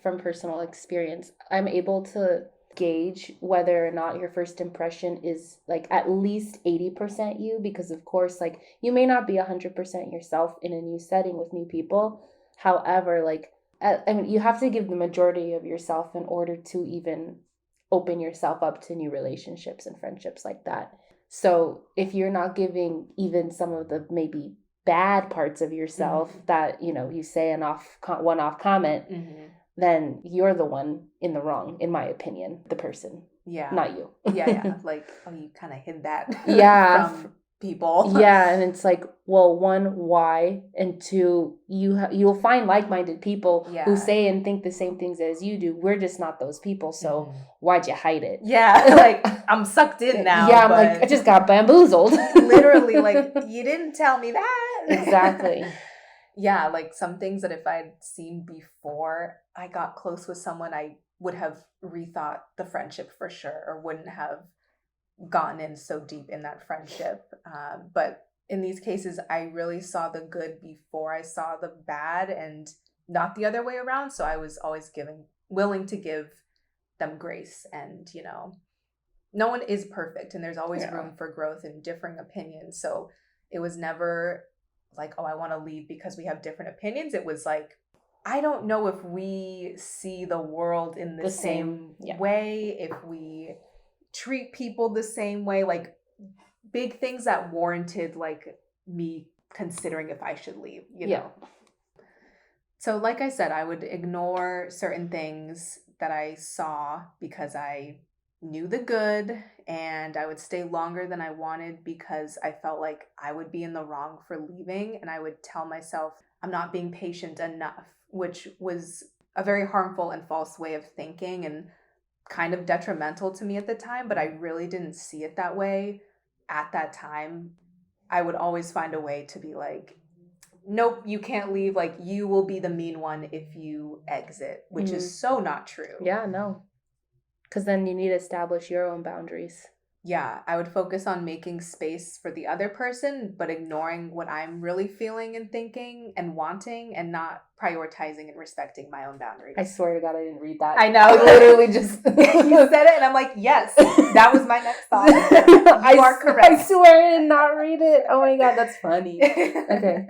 from personal experience, I'm able to gauge whether or not your first impression is like at least 80% you, because of course, like, you may not be 100% yourself in a new setting with new people. However, like, I mean, you have to give the majority of yourself in order to even open yourself up to new relationships and friendships like that. So if you're not giving even some of the maybe bad parts of yourself that, you know, you say an one-off comment, then you're the one in the wrong, in my opinion, the person. Yeah. Not you. Yeah. Like, oh, you kind of hid that from people. Yeah, and it's like, well, one, why? And two, you'll find like-minded people who say and think the same things as you do. We're just not those people, so why'd you hide it? Yeah, like, I'm sucked in now. Yeah, I'm like, I just got bamboozled. Literally, like, you didn't tell me that. Exactly. Yeah, like some things that if I'd seen before I got close with someone, I would have rethought the friendship for sure, or wouldn't have gotten in so deep in that friendship. But in these cases, I really saw the good before I saw the bad, and not the other way around. So I was always willing to give them grace. And, you know, no one is perfect, and there's always room for growth and differing opinions. So it was never like, oh, I want to leave because we have different opinions. It was like, I don't know if we see the world in the same way, if we treat people the same way, like big things that warranted like me considering if I should leave, you know? So like I said, I would ignore certain things that I saw because I knew the good, and I would stay longer than I wanted because I felt like I would be in the wrong for leaving. And I would tell myself I'm not being patient enough, which was a very harmful and false way of thinking and kind of detrimental to me at the time. But I really didn't see it that way at that time. I would always find a way to be like, nope, you can't leave. Like, you will be the mean one if you exit, which is so not true. Yeah, no. Because then you need to establish your own boundaries. Yeah, I would focus on making space for the other person, but ignoring what I'm really feeling and thinking and wanting, and not prioritizing and respecting my own boundaries. I swear to God, I didn't read that. I know. I literally just... You said it, and I'm like, yes, that was my next thought. You are correct. I swear I did not read it. Oh my God, that's funny. Okay.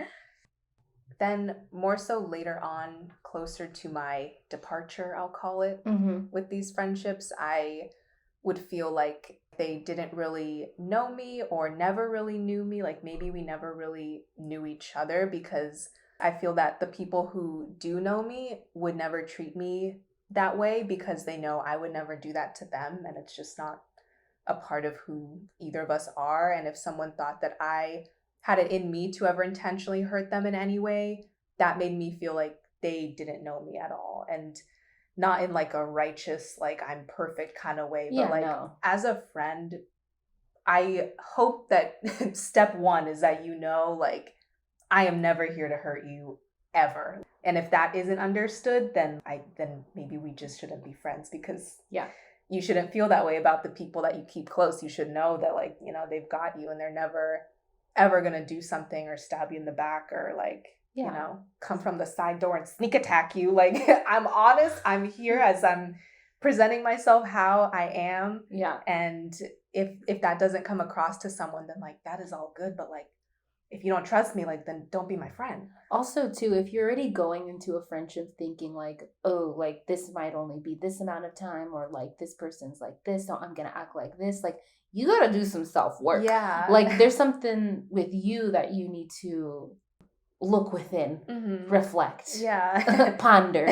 Then more so later on, closer to my departure, I'll call it, with these friendships, I would feel like they didn't really know me or never really knew me. Like, maybe we never really knew each other, because I feel that the people who do know me would never treat me that way because they know I would never do that to them. And it's just not a part of who either of us are. And if someone thought that I had it in me to ever intentionally hurt them in any way, that made me feel like they didn't know me at all. And not in like a righteous, like I'm perfect kind of way, but as a friend, I hope that step one is that, you know, like, I am never here to hurt you ever. And if that isn't understood, then maybe we just shouldn't be friends, because you shouldn't feel that way about the people that you keep close. You should know that, like, you know, they've got you and they're never ever going to do something or stab you in the back or like, you know, come from the side door and sneak attack you. Like, I'm honest. I'm here as I'm presenting myself how I am. Yeah. And if that doesn't come across to someone, then like, that is all good. But like, if you don't trust me, like, then don't be my friend. Also, too, if you're already going into a friendship thinking like, oh, like this might only be this amount of time, or like this person's like this, so I'm going to act like this, like, you got to do some self-work. Yeah. Like, there's something with you that you need to look within, reflect, ponder,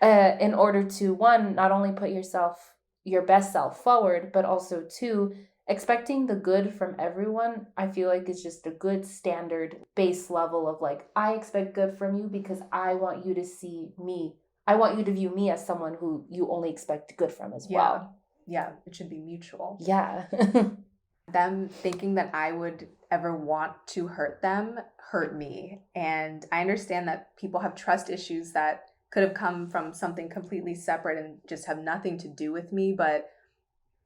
in order to, one, not only put your best self forward, but also, two, expecting the good from everyone. I feel like it's just a good standard base level of like, I expect good from you because I want you to see me. I want you to view me as someone who you only expect good from as well. Yeah, it should be mutual. Yeah. Them thinking that I would ever want to hurt them hurt me. And I understand that people have trust issues that could have come from something completely separate and just have nothing to do with me. But,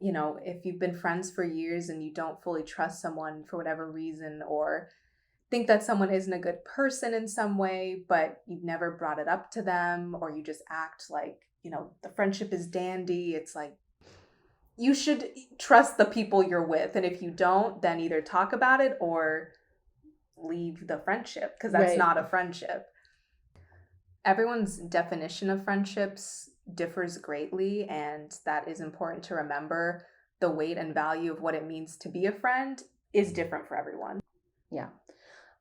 you know, if you've been friends for years and you don't fully trust someone for whatever reason, or think that someone isn't a good person in some way, but you've never brought it up to them, or you just act like, you know, the friendship is dandy, it's like, you should trust the people you're with. And if you don't, then either talk about it or leave the friendship, because that's not a friendship. Everyone's definition of friendships differs greatly, and that is important to remember. The weight and value of what it means to be a friend is different for everyone. Yeah.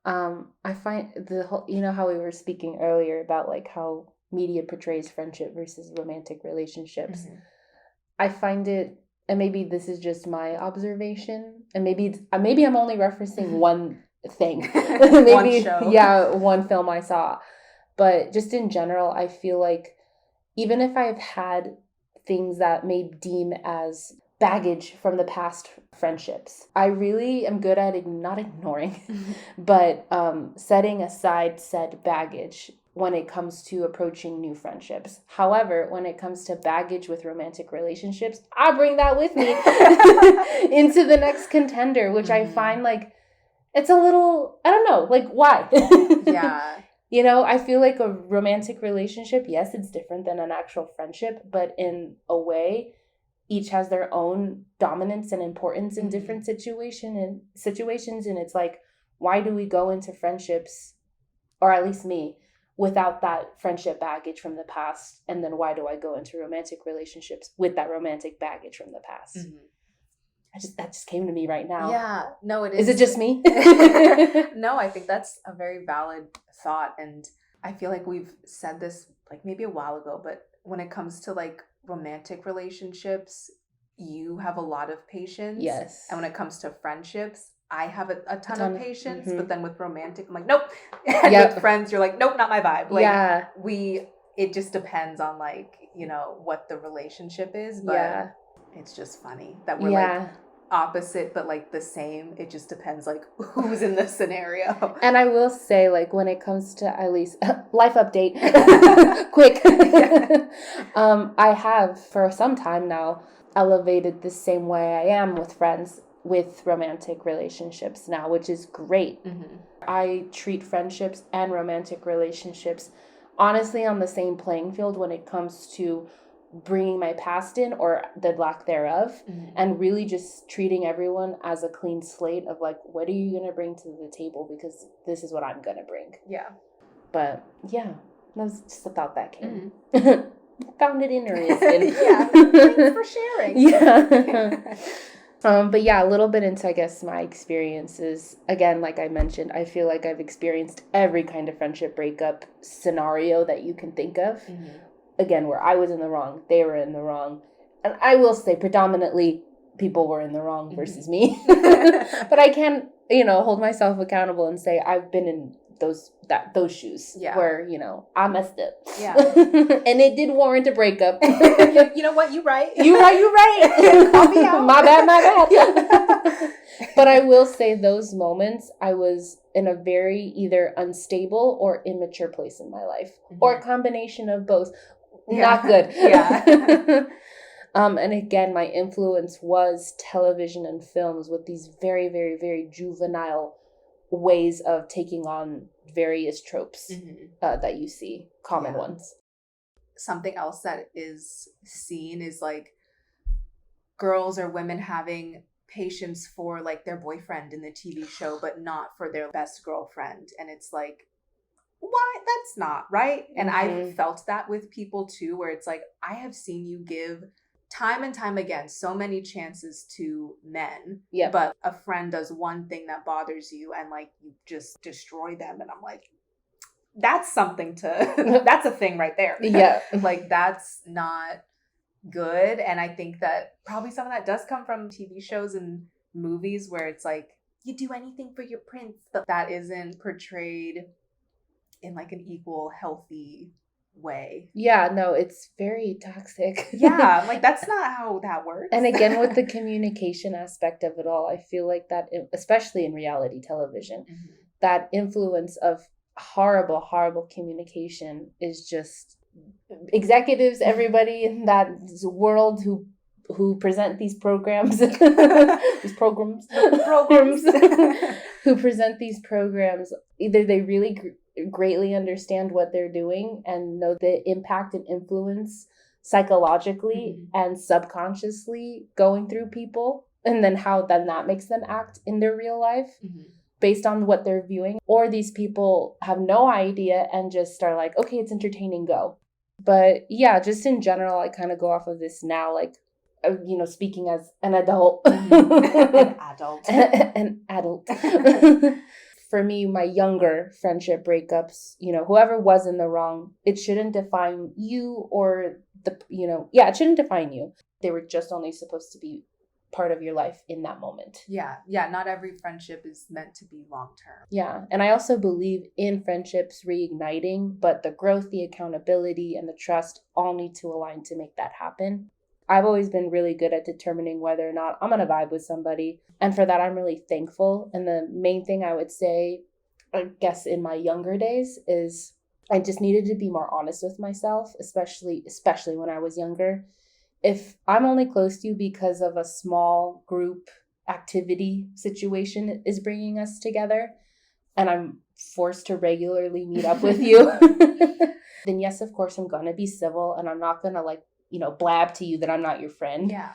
I find the whole, you know how we were speaking earlier about like how media portrays friendship versus romantic relationships. I find it, and maybe this is just my observation, and maybe I'm only referencing one thing. Maybe, one show. Yeah, one film I saw. But just in general, I feel like even if I've had things that may deem as baggage from the past friendships, I really am good at not ignoring, but setting aside said baggage when it comes to approaching new friendships. However, when it comes to baggage with romantic relationships, I bring that with me into the next contender, which I find like it's a little, I don't know, like why? Yeah. You know, I feel like a romantic relationship, yes, it's different than an actual friendship, but in a way, each has their own dominance and importance in different situations. And it's like, why do we go into friendships, or at least me, without that friendship baggage from the past? And then why do I go into romantic relationships with that romantic baggage from the past? That just came to me right now. Yeah, no, it is. Is it just me? No, I think that's a very valid thought. And I feel like we've said this like maybe a while ago, but when it comes to like romantic relationships, you have a lot of patience. Yes. And when it comes to friendships, I have a ton of patience. But then with romantic, I'm like, nope. And with friends, you're like, nope, not my vibe. Like it just depends on like, you know, what the relationship is. But it's just funny that we're like opposite but like the same. It just depends like who's in the scenario. And I will say, like, when it comes to at least life update, quick, I have for some time now elevated the same way I am with friends with romantic relationships now, which is great. I treat friendships and romantic relationships honestly on the same playing field when it comes to bringing my past in, or the lack thereof, and really just treating everyone as a clean slate of like, what are you going to bring to the table? Because this is what I'm going to bring. Yeah. But yeah, that was just a thought that came. Found it interesting. Thanks for sharing. But yeah, a little bit into, I guess, my experiences. Again, like I mentioned, I feel like I've experienced every kind of friendship breakup scenario that you can think of. Again, where I was in the wrong, they were in the wrong. And I will say predominantly people were in the wrong versus me. But I can, hold myself accountable and say I've been in those shoes where, I messed up. And it did warrant a breakup. You know what? You right. You right. Call me out. My bad. But I will say those moments I was in a very either unstable or immature place in my life, or a combination of both. Not good. And again, my influence was television and films with these very, very, very juvenile ways of taking on various tropes that you see, common ones. Something else that is seen is like girls or women having patience for like their boyfriend in the TV show, but not for their best girlfriend. And it's like, why? That's not right. And I've felt that with people too, where it's like, I have seen you give time and time again so many chances to men, but a friend does one thing that bothers you and like you just destroy them. And I'm like, that's that's a thing right there. Like that's not good. And I think that probably some of that does come from TV shows and movies where it's like, you do anything for your prince, but that isn't portrayed in like an equal, healthy way. Yeah, no, it's very toxic. Like that's not how that works. And again, with the communication aspect of it all, I feel like that, especially in reality television, that influence of horrible communication is just executives, everybody in that world who present these programs, who present these programs, either they really greatly understand what they're doing and know the impact and influence psychologically and subconsciously going through people, and then how then that makes them act in their real life based on what they're viewing. Or these people have no idea and just are like, okay, it's entertaining, go. But yeah, just in general, I kind of go off of this now, like, speaking as an adult. An adult. for me, my younger friendship breakups, whoever was in the wrong, it shouldn't define you or it shouldn't define you. They were just only supposed to be part of your life in that moment. Yeah. Not every friendship is meant to be long-term. Yeah. And I also believe in friendships reigniting, but the growth, the accountability, and the trust all need to align to make that happen. I've always been really good at determining whether or not I'm going to vibe with somebody. And for that, I'm really thankful. And the main thing I would say, I guess in my younger days, is I just needed to be more honest with myself, especially when I was younger. If I'm only close to you because of a small group activity situation is bringing us together, and I'm forced to regularly meet up with you, then yes, of course, I'm going to be civil, and I'm not going to blab to you that I'm not your friend. Yeah.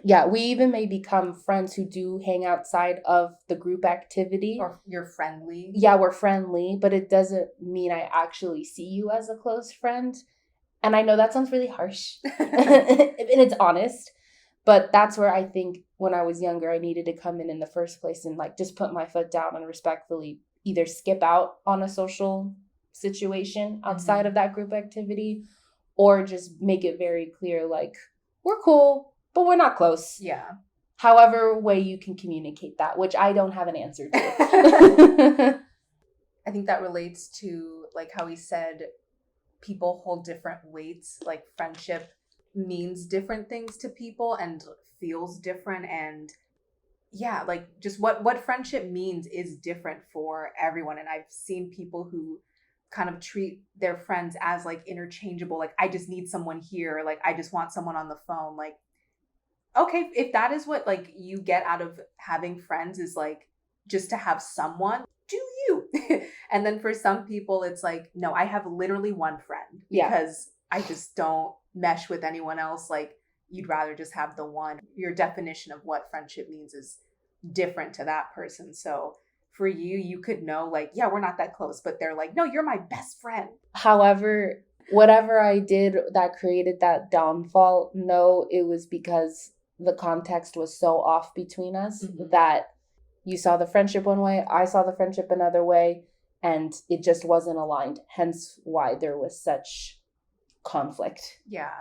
Yeah, we even may become friends who do hang outside of the group activity. Or you're friendly. Yeah, we're friendly, but it doesn't mean I actually see you as a close friend. And I know that sounds really harsh, and it's honest, but that's where I think when I was younger, I needed to come in the first place and just put my foot down and respectfully either skip out on a social situation outside of that group activity, or just make it very clear, we're cool, but we're not close. Yeah. However way you can communicate that, which I don't have an answer to. I think that relates to how he said people hold different weights. Friendship means different things to people and feels different. And yeah, just what friendship means is different for everyone. And I've seen people who kind of treat their friends as interchangeable. I just need someone here. I just want someone on the phone. Okay, if that is what you get out of having friends is just to have someone, do you? And then for some people it's no, I have literally one friend because I just don't mesh with anyone else. You'd rather just have the one. Your definition of what friendship means is different to that person. So for you could know we're not that close, but they're no, you're my best friend. However, whatever I did that created that downfall, no, it was because the context was so off between us that you saw the friendship one way, I saw the friendship another way, and it just wasn't aligned. Hence why there was such conflict. Yeah.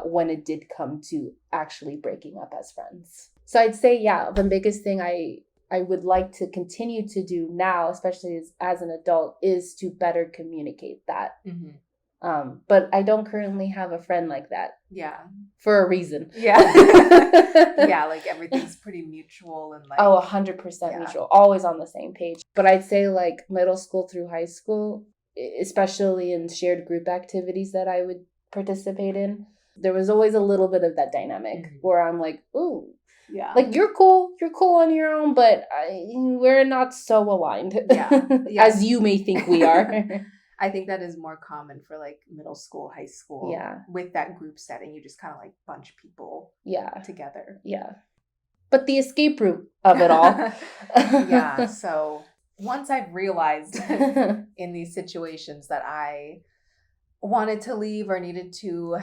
When it did come to actually breaking up as friends. So I'd say, the biggest thing I would like to continue to do now, especially as an adult, is to better communicate that. But I don't currently have a friend like that. Yeah. For a reason. Yeah. Yeah, everything's pretty mutual and 100% mutual. Always on the same page. But I'd say middle school through high school, especially in shared group activities that I would participate in, there was always a little bit of that dynamic where I'm ooh. Yeah. You're cool on your own, but we're not so aligned as you may think we are. I think that is more common for middle school, high school. Yeah. With that group setting, you just kind of bunch people together. Yeah. But the escape route of it all. Yeah. So once I've realized in these situations that I wanted to leave or needed to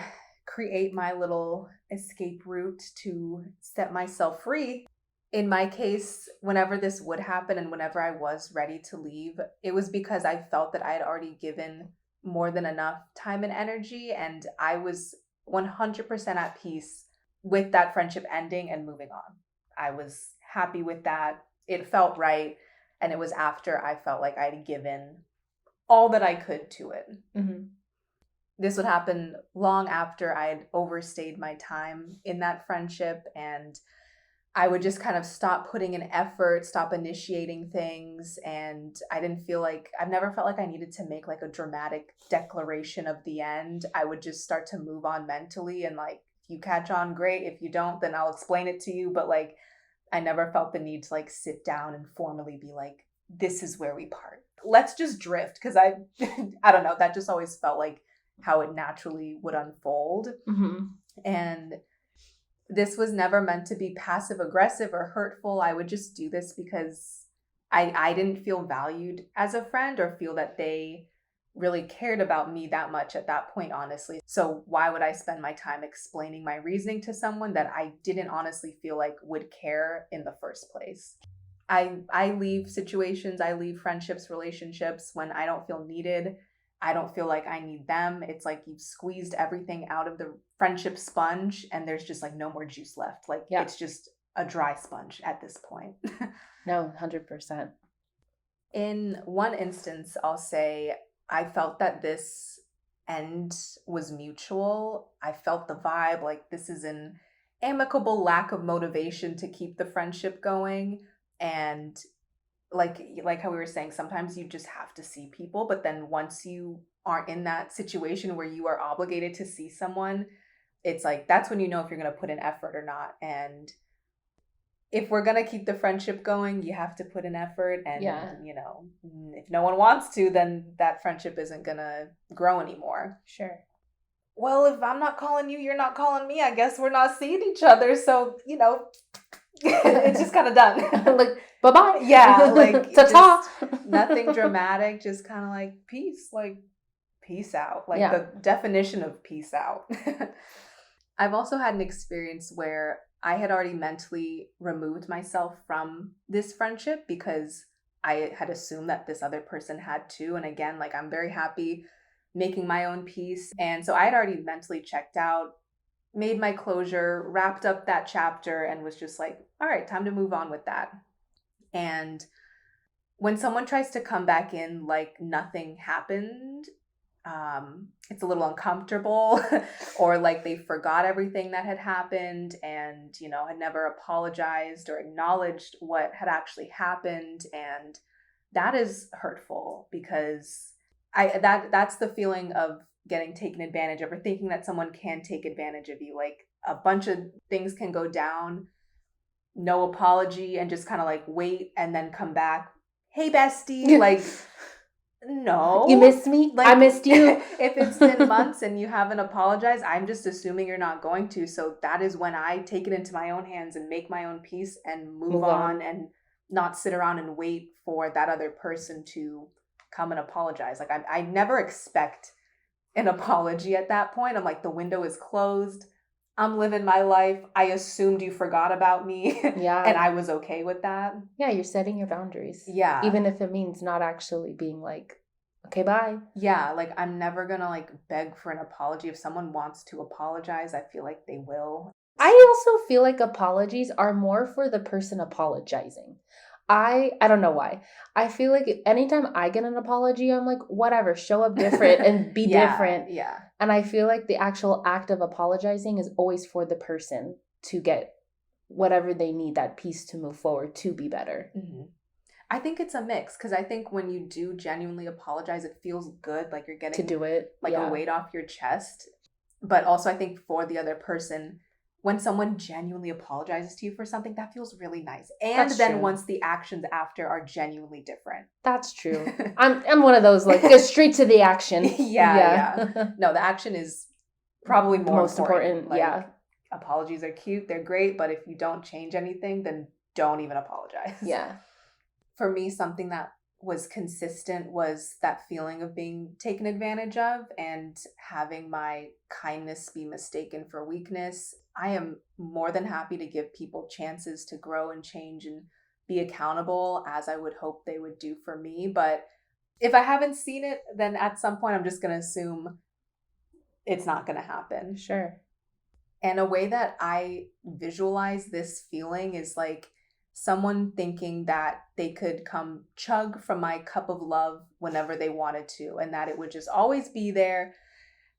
create my little escape route to set myself free, in my case, whenever this would happen and whenever I was ready to leave, it was because I felt that I had already given more than enough time and energy, and I was 100% at peace with that friendship ending and moving on. I was happy with that. It felt right. And it was after I felt like I had given all that I could to it. This would happen long after I had overstayed my time in that friendship, and I would just kind of stop putting in effort, stop initiating things. And I've never felt like I needed to make a dramatic declaration of the end. I would just start to move on mentally. And if you catch on, great. If you don't, then I'll explain it to you. But I never felt the need to sit down and formally be this is where we part. Let's just drift. Cause I don't know. That just always felt how it naturally would unfold. And this was never meant to be passive aggressive or hurtful. I would just do this because I didn't feel valued as a friend or feel that they really cared about me that much at that point, honestly. So why would I spend my time explaining my reasoning to someone that I didn't honestly feel would care in the first place? I leave situations, I leave friendships, relationships when I don't feel needed. I don't feel like I need them. It's like you've squeezed everything out of the friendship sponge and there's just like no more juice left. Like it's just a dry sponge at this point. No, 100%. In one instance, I'll say I felt that this end was mutual. I felt the vibe, like this is an amicable lack of motivation to keep the friendship going. And like how we were saying, sometimes you just have to see people, but then once you aren't in that situation where you are obligated to see someone, it's like that's when you know if you're going to put in effort or not. And if we're going to keep the friendship going, you have to put in effort. And you know, if no one wants to, then that friendship isn't going to grow anymore. Sure. Well, if I'm not calling you, you're not calling me, I guess we're not seeing each other. So, you know, it's just kind of done. Like, bye-bye. Yeah, like ta-ta. Nothing dramatic, just kind of like peace, like peace out. Like the definition of peace out. I've also had an experience where I had already mentally removed myself from this friendship because I had assumed that this other person had too. And again, like I'm very happy making my own peace. And so I had already mentally checked out, made my closure, wrapped up that chapter, and was just like, all right, time to move on with that. And when someone tries to come back in like nothing happened, it's a little uncomfortable or like they forgot everything that had happened and, you know, had never apologized or acknowledged what had actually happened. And that is hurtful because that's the feeling of getting taken advantage of or thinking that someone can take advantage of you. Like a bunch of things can go down, no apology, and just kind of like wait and then come back. Hey, bestie, like, no. You missed me? Like, I missed you. If it's been months and you haven't apologized, I'm just assuming you're not going to. So that is when I take it into my own hands and make my own peace and move on and not sit around and wait for that other person to come and apologize. Like I never expect an apology at that point. I'm like, the window is closed. I'm living my life. I assumed you forgot about me. Yeah. And I was okay with that. Yeah, you're setting your boundaries. Yeah. Even if it means not actually being like, okay, bye. Yeah, like I'm never gonna like beg for an apology. If someone wants to apologize, I feel like they will. I also feel like apologies are more for the person apologizing. I don't know why. I feel like anytime I get an apology, I'm like, whatever, show up different and be different. Yeah. And I feel like the actual act of apologizing is always for the person to get whatever they need, that piece to move forward, to be better. Mm-hmm. I think it's a mix because I think when you do genuinely apologize, it feels good. Like you're getting to do it, like a weight off your chest. But also I think for the other person, when someone genuinely apologizes to you for something, that feels really nice. And that's then true. Once the actions after are genuinely different. That's true. I'm one of those, like, go straight to the action. Yeah. No, the action is probably most important. Like, apologies are cute. They're great. But if you don't change anything, then don't even apologize. Yeah. For me, something that was consistent was that feeling of being taken advantage of and having my kindness be mistaken for weakness. I am more than happy to give people chances to grow and change and be accountable, as I would hope they would do for me. But if I haven't seen it, then at some point I'm just going to assume it's not going to happen. Sure. And a way that I visualize this feeling is like someone thinking that they could come chug from my cup of love whenever they wanted to, and that it would just always be there.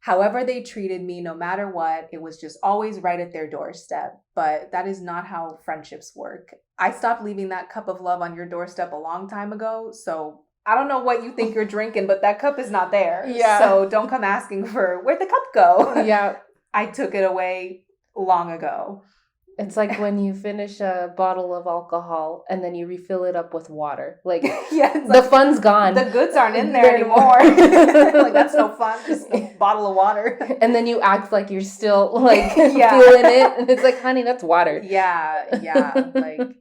However they treated me, no matter what, it was just always right at their doorstep. But that is not how friendships work. I stopped leaving that cup of love on your doorstep a long time ago. So I don't know what you think you're drinking, but that cup is not there. Yeah. So don't come asking for, where'd the cup go? Yeah. I took it away long ago. It's like when you finish a bottle of alcohol and then you refill it up with water. Like, the fun's gone. The goods aren't in there anymore. Like, that's no fun. Just a bottle of water. And then you act like you're still, like, feeling it. And it's like, honey, that's water. Yeah. Like,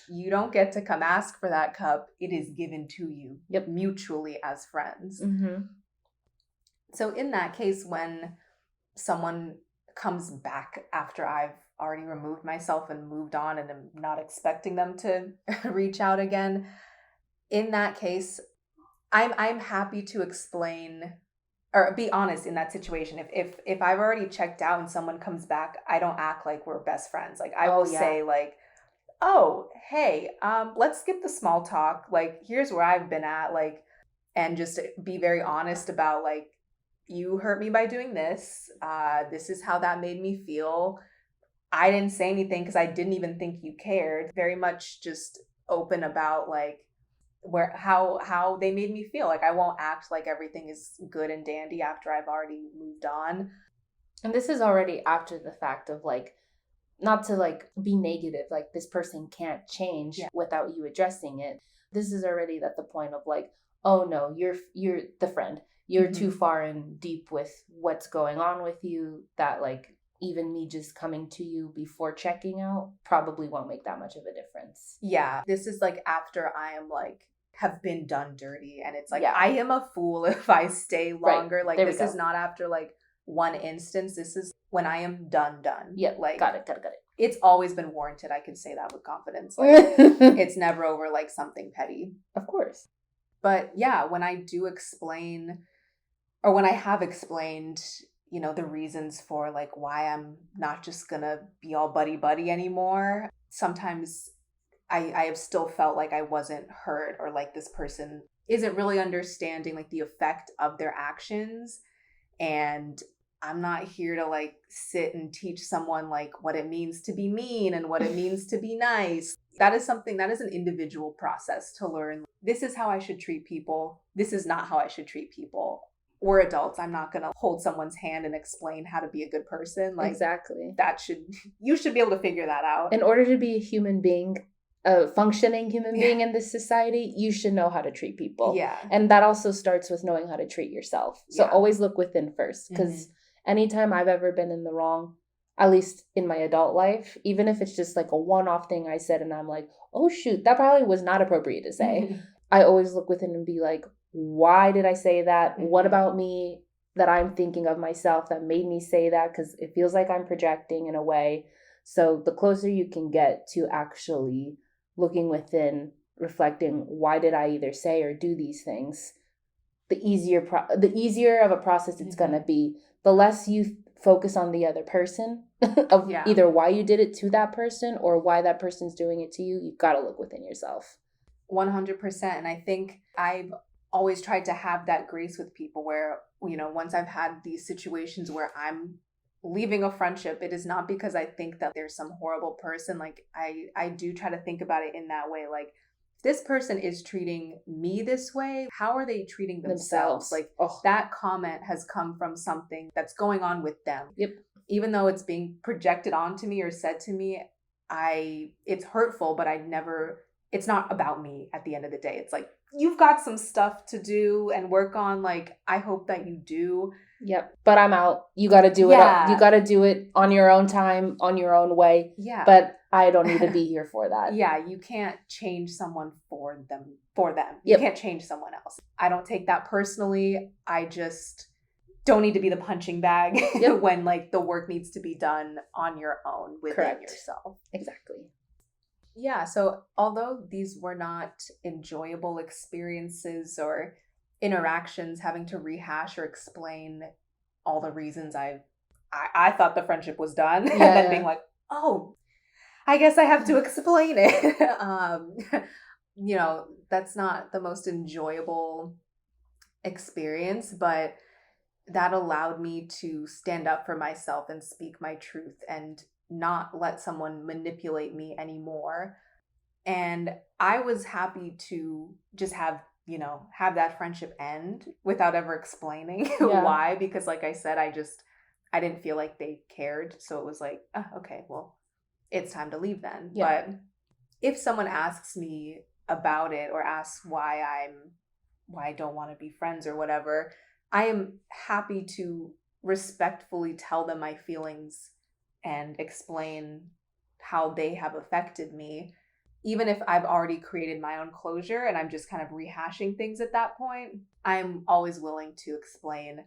you don't get to come ask for that cup. It is given to you mutually as friends. Mm-hmm. So in that case, when someone comes back after I've already removed myself and moved on and am not expecting them to reach out again, in that case, I'm happy to explain or be honest in that situation. If I've already checked out and someone comes back, I don't act like we're best friends. Like I will say like, oh, hey, let's skip the small talk. Like, here's where I've been at, like, and just be very honest about like, you hurt me by doing this. This is how that made me feel. I didn't say anything because I didn't even think you cared. Very much just open about like how they made me feel. Like I won't act like everything is good and dandy after I've already moved on. And this is already after the fact of like, not to like be negative, like this person can't change without you addressing it. This is already at the point of like, oh no, you're the friend. You're too far in deep with what's going on with you that like even me just coming to you before checking out probably won't make that much of a difference. Yeah. This is like after I am like have been done dirty and it's like I am a fool if I stay longer. Right. Like this is not after like one instance. This is when I am done. Yeah. Like got it. It's always been warranted. I can say that with confidence. Like it's never over like something petty. Of course. But yeah, when I do explain or when I have explained, you know, the reasons for like why I'm not just gonna be all buddy anymore, sometimes I have still felt like I wasn't heard or like this person isn't really understanding like the effect of their actions. And I'm not here to like sit and teach someone like what it means to be mean and what it means to be nice. That is an individual process to learn. This is how I should treat people. This is not how I should treat people. We're adults. I'm not going to hold someone's hand and explain how to be a good person. Like exactly. You should be able to figure that out. In order to be a human being, a functioning human being in this society, you should know how to treat people. Yeah. And that also starts with knowing how to treat yourself. So always look within first, because anytime I've ever been in the wrong, at least in my adult life, even if it's just like a one-off thing I said and I'm like, oh shoot, that probably was not appropriate to say. I always look within and be like, why did I say that? What about me that I'm thinking of myself that made me say that? Because it feels like I'm projecting in a way. So the closer you can get to actually looking within, reflecting, why did I either say or do these things, the easier of a process it's going to be. The less you focus on the other person of either why you did it to that person or why that person's doing it to you, you've got to look within yourself. 100%. And I think I've always tried to have that grace with people where, you know, once I've had these situations where I'm leaving a friendship, it is not because I think that there's some horrible person. Like I do try to think about it in that way. Like this person is treating me this way. How are they treating themselves? Like that comment has come from something that's going on with them. Yep. Even though it's being projected onto me or said to me, it's hurtful, but it's not about me at the end of the day. It's like, you've got some stuff to do and work on. Like, I hope that you do. Yep. But I'm out. You got to do it. You got to do it on your own time, on your own way. Yeah. But I don't need to be here for that. Yeah. You can't change someone for them. You can't change someone else. I don't take that personally. I just don't need to be the punching bag when like the work needs to be done on your own within yourself. Exactly. Yeah, so although these were not enjoyable experiences or interactions, having to rehash or explain all the reasons I thought the friendship was done, and then being like, oh, I guess I have to explain it. You know, that's not the most enjoyable experience, but that allowed me to stand up for myself and speak my truth and not let someone manipulate me anymore. And I was happy to just have that friendship end without ever explaining why, because like I said, I didn't feel like they cared. So it was like, oh, okay, well, it's time to leave then. Yeah. But if someone asks me about it or asks why I don't want to be friends or whatever, I am happy to respectfully tell them my feelings and explain how they have affected me, even if I've already created my own closure and I'm just kind of rehashing things at that point. I'm always willing to explain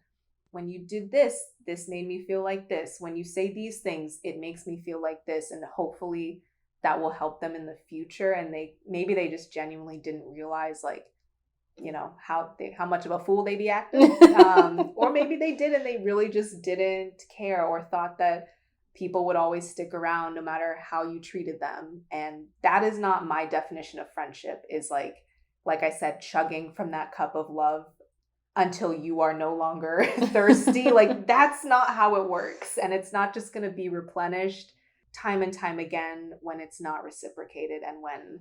when you did this, this made me feel like this. When you say these things, it makes me feel like this. And hopefully that will help them in the future. And maybe they just genuinely didn't realize, like, you know, how much of a fool they be acting. Or maybe they did and they really just didn't care, or thought that people would always stick around no matter how you treated them. And that is not my definition of friendship, is like I said, chugging from that cup of love until you are no longer thirsty. Like, that's not how it works. And it's not just going to be replenished time and time again when it's not reciprocated and when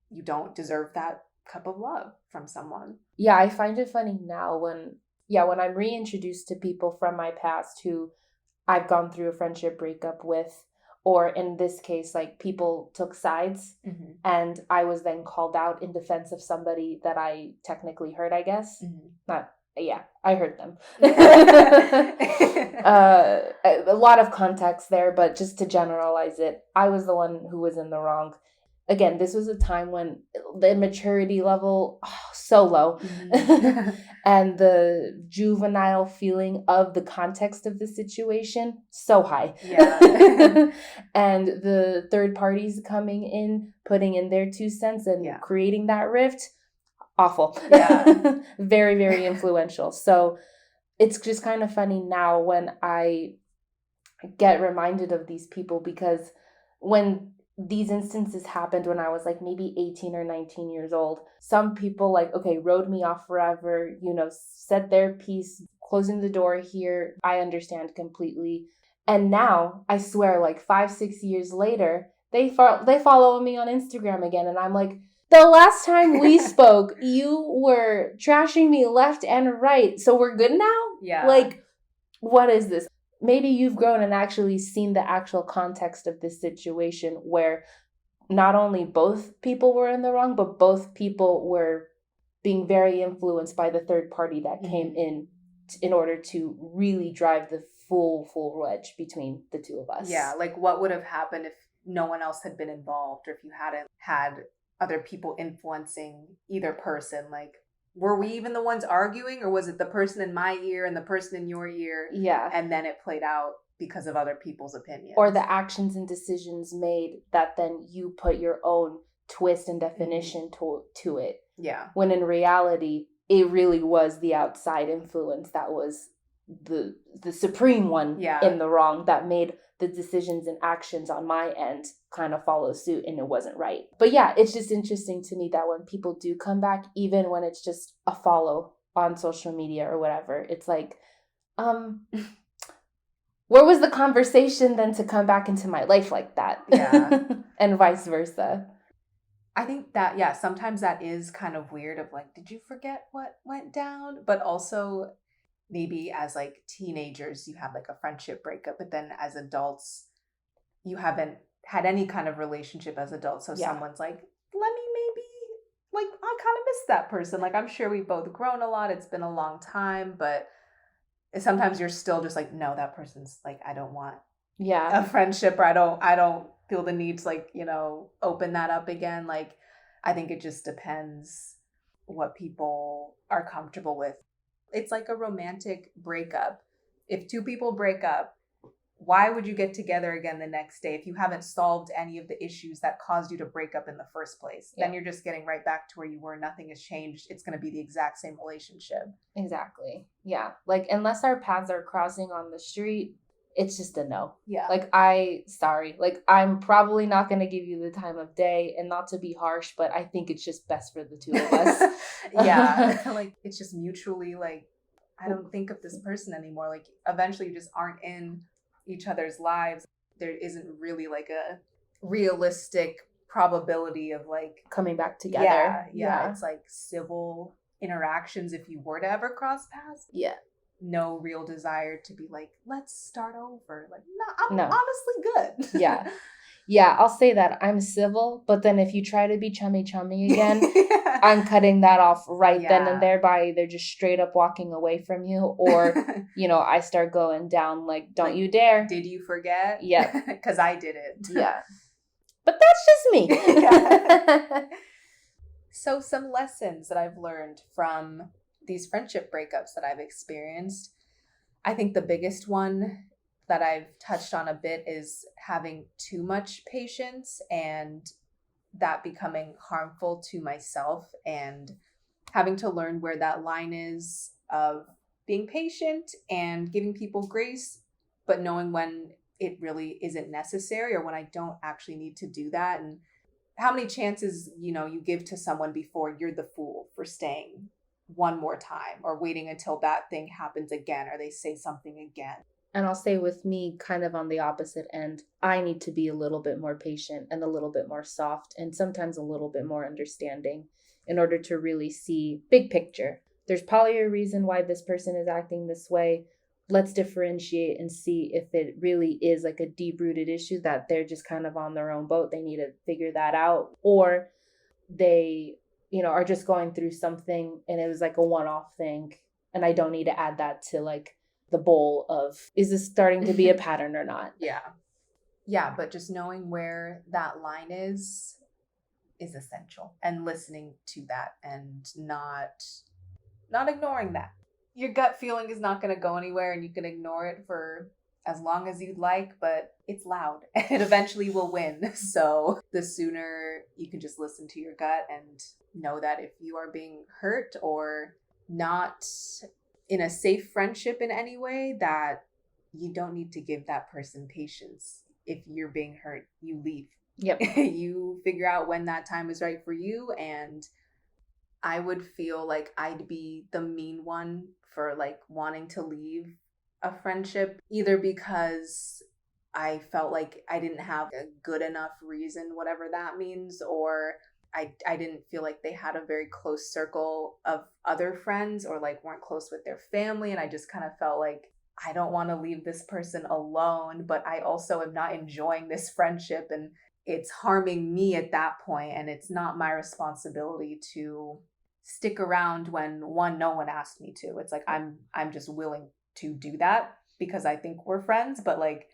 you don't deserve that cup of love from someone. Yeah, I find it funny now when I'm reintroduced to people from my past who I've gone through a friendship breakup with, or in this case, like, people took sides, and I was then called out in defense of somebody that I technically hurt, I guess. I hurt them. A lot of context there, but just to generalize it, I was the one who was in the wrong. Again, this was a time when the maturity level, so low, and the juvenile feeling of the context of the situation, so high. Yeah. And the third parties coming in, putting in their 2 cents and creating that rift, awful. Yeah. Very, very influential. So it's just kind of funny now when I get reminded of these people, because when these instances happened when I was like maybe 18 or 19 years old, some people like, okay, wrote me off forever, you know, said their piece, closing the door here. I understand completely. And now I swear, like 5-6 years later, they follow me on Instagram again. And I'm like, the last time we spoke, you were trashing me left and right. So we're good now? Yeah. Like, what is this? Maybe you've grown and actually seen the actual context of this situation where not only both people were in the wrong, but both people were being very influenced by the third party that came in order to really drive the full wedge between the two of us. Yeah, like what would have happened if no one else had been involved, or if you hadn't had other people influencing either person? Like, were we even the ones arguing, or was it the person in my ear and the person in your ear? Yeah. And then it played out because of other people's opinions. Or the actions and decisions made that then you put your own twist and definition to it. Yeah. When in reality, it really was the outside influence that was the supreme one in the wrong, that made the decisions and actions on my end kind of follow suit, and it wasn't right. But yeah, it's just interesting to me that when people do come back, even when it's just a follow on social media or whatever, it's like, where was the conversation then to come back into my life like that? Yeah. And vice versa. I think that, sometimes that is kind of weird, of like, did you forget what went down? But also maybe as like teenagers, you have like a friendship breakup, but then as adults, you haven't had any kind of relationship as adults. So someone's like, let me maybe, like, I kind of miss that person. Like, I'm sure we've both grown a lot. It's been a long time, but sometimes you're still just like, no, that person's like, I don't want a friendship, or I don't feel the need to, like, you know, open that up again. Like, I think it just depends what people are comfortable with. It's like a romantic breakup. If two people break up, why would you get together again the next day if you haven't solved any of the issues that caused you to break up in the first place? Then you're just getting right back to where you were. Nothing has changed. It's going to be the exact same relationship. Exactly. Yeah. Like, unless our paths are crossing on the street, it's just a no. Yeah. Like, I'm probably not going to give you the time of day, and not to be harsh, but I think it's just best for the two of us. Yeah. Like, it's just mutually, like, I don't think of this person anymore. Like, eventually you just aren't in each other's lives. There isn't really like a realistic probability of like coming back together. Yeah. It's like civil interactions if you were to ever cross paths. Yeah. No real desire to be like, let's start over. Like, I'm honestly good. Yeah, I'll say that. I'm civil, but then if you try to be chummy again, I'm cutting that off then and there by either just straight up walking away from you, or, you know, I start going down like, don't you dare. Did you forget? Yeah. Because I didn't. Yeah. But that's just me. So some lessons that I've learned from these friendship breakups that I've experienced. I think the biggest one that I've touched on a bit is having too much patience and that becoming harmful to myself, and having to learn where that line is of being patient and giving people grace, but knowing when it really isn't necessary or when I don't actually need to do that. And how many chances, you give to someone before you're the fool for staying one more time or waiting until that thing happens again or they say something again. And I'll say with me, kind of on the opposite end, I need to be a little bit more patient and a little bit more soft and sometimes a little bit more understanding in order to really see big picture. There's probably a reason why this person is acting this way. Let's differentiate and see if it really is like a deep-rooted issue that they're just kind of on their own boat. They need to figure that out. Or they, are just going through something and it was like a one-off thing. And I don't need to add that to like the bowl of, is this starting to be a pattern or not? Yeah, but just knowing where that line is essential, and listening to that and not ignoring that. Your gut feeling is not going to go anywhere, and you can ignore it for as long as you'd like, but it's loud and it eventually will win. So the sooner you can just listen to your gut and know that if you are being hurt or not in a safe friendship in any way, that you don't need to give that person patience. If you're being hurt, you leave. Yep. You figure out when that time is right for you. And I would feel like I'd be the mean one for like wanting to leave a friendship, either because I felt like I didn't have a good enough reason, whatever that means, or I didn't feel like they had a very close circle of other friends or like weren't close with their family. And I just kind of felt like I don't want to leave this person alone, but I also am not enjoying this friendship and it's harming me at that point. And it's not my responsibility to stick around when no one asked me to. It's like, I'm just willing to do that because I think we're friends. But like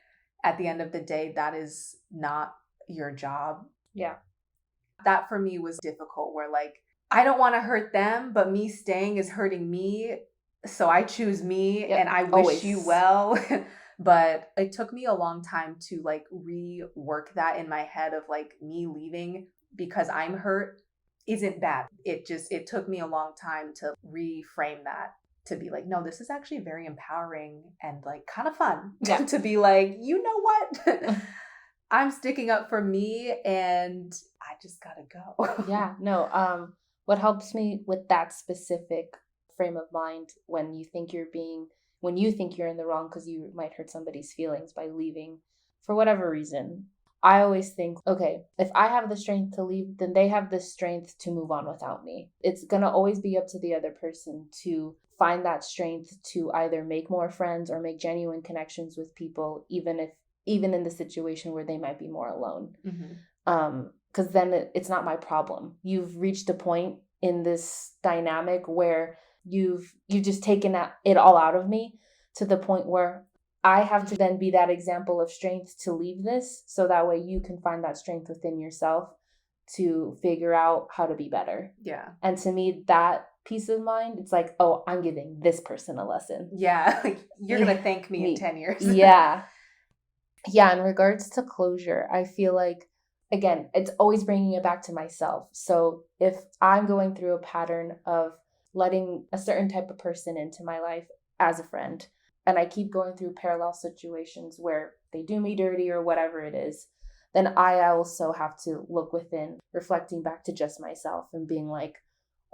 at the end of the day, that is not your job. Yeah. That for me was difficult, where like, I don't want to hurt them, but me staying is hurting me. So I choose me. Yep. And I wish you well. But it took me a long time to like rework that in my head of like, me leaving because I'm hurt isn't bad. It took me a long time to reframe that, to be like, no, this is actually very empowering and like kind of fun. Yeah. To be like, you know what? I'm sticking up for me and I just gotta go. Yeah, no. What helps me with that specific frame of mind when you think you're in the wrong because you might hurt somebody's feelings by leaving for whatever reason, I always think, okay, if I have the strength to leave, then they have the strength to move on without me. It's going to always be up to the other person to find that strength to either make more friends or make genuine connections with people, even in the situation where they might be more alone. Mm-hmm. Because then it's not my problem. You've reached a point in this dynamic where you've just taken it all out of me to the point where I have to then be that example of strength to leave this, so that way you can find that strength within yourself to figure out how to be better. Yeah. And to me, that peace of mind, it's like, oh, I'm giving this person a lesson. Yeah. Like, you're going to thank me in 10 years. Yeah. Yeah. In regards to closure, I feel like, again, it's always bringing it back to myself. So if I'm going through a pattern of letting a certain type of person into my life as a friend, and I keep going through parallel situations where they do me dirty or whatever it is, then I also have to look within, reflecting back to just myself and being like,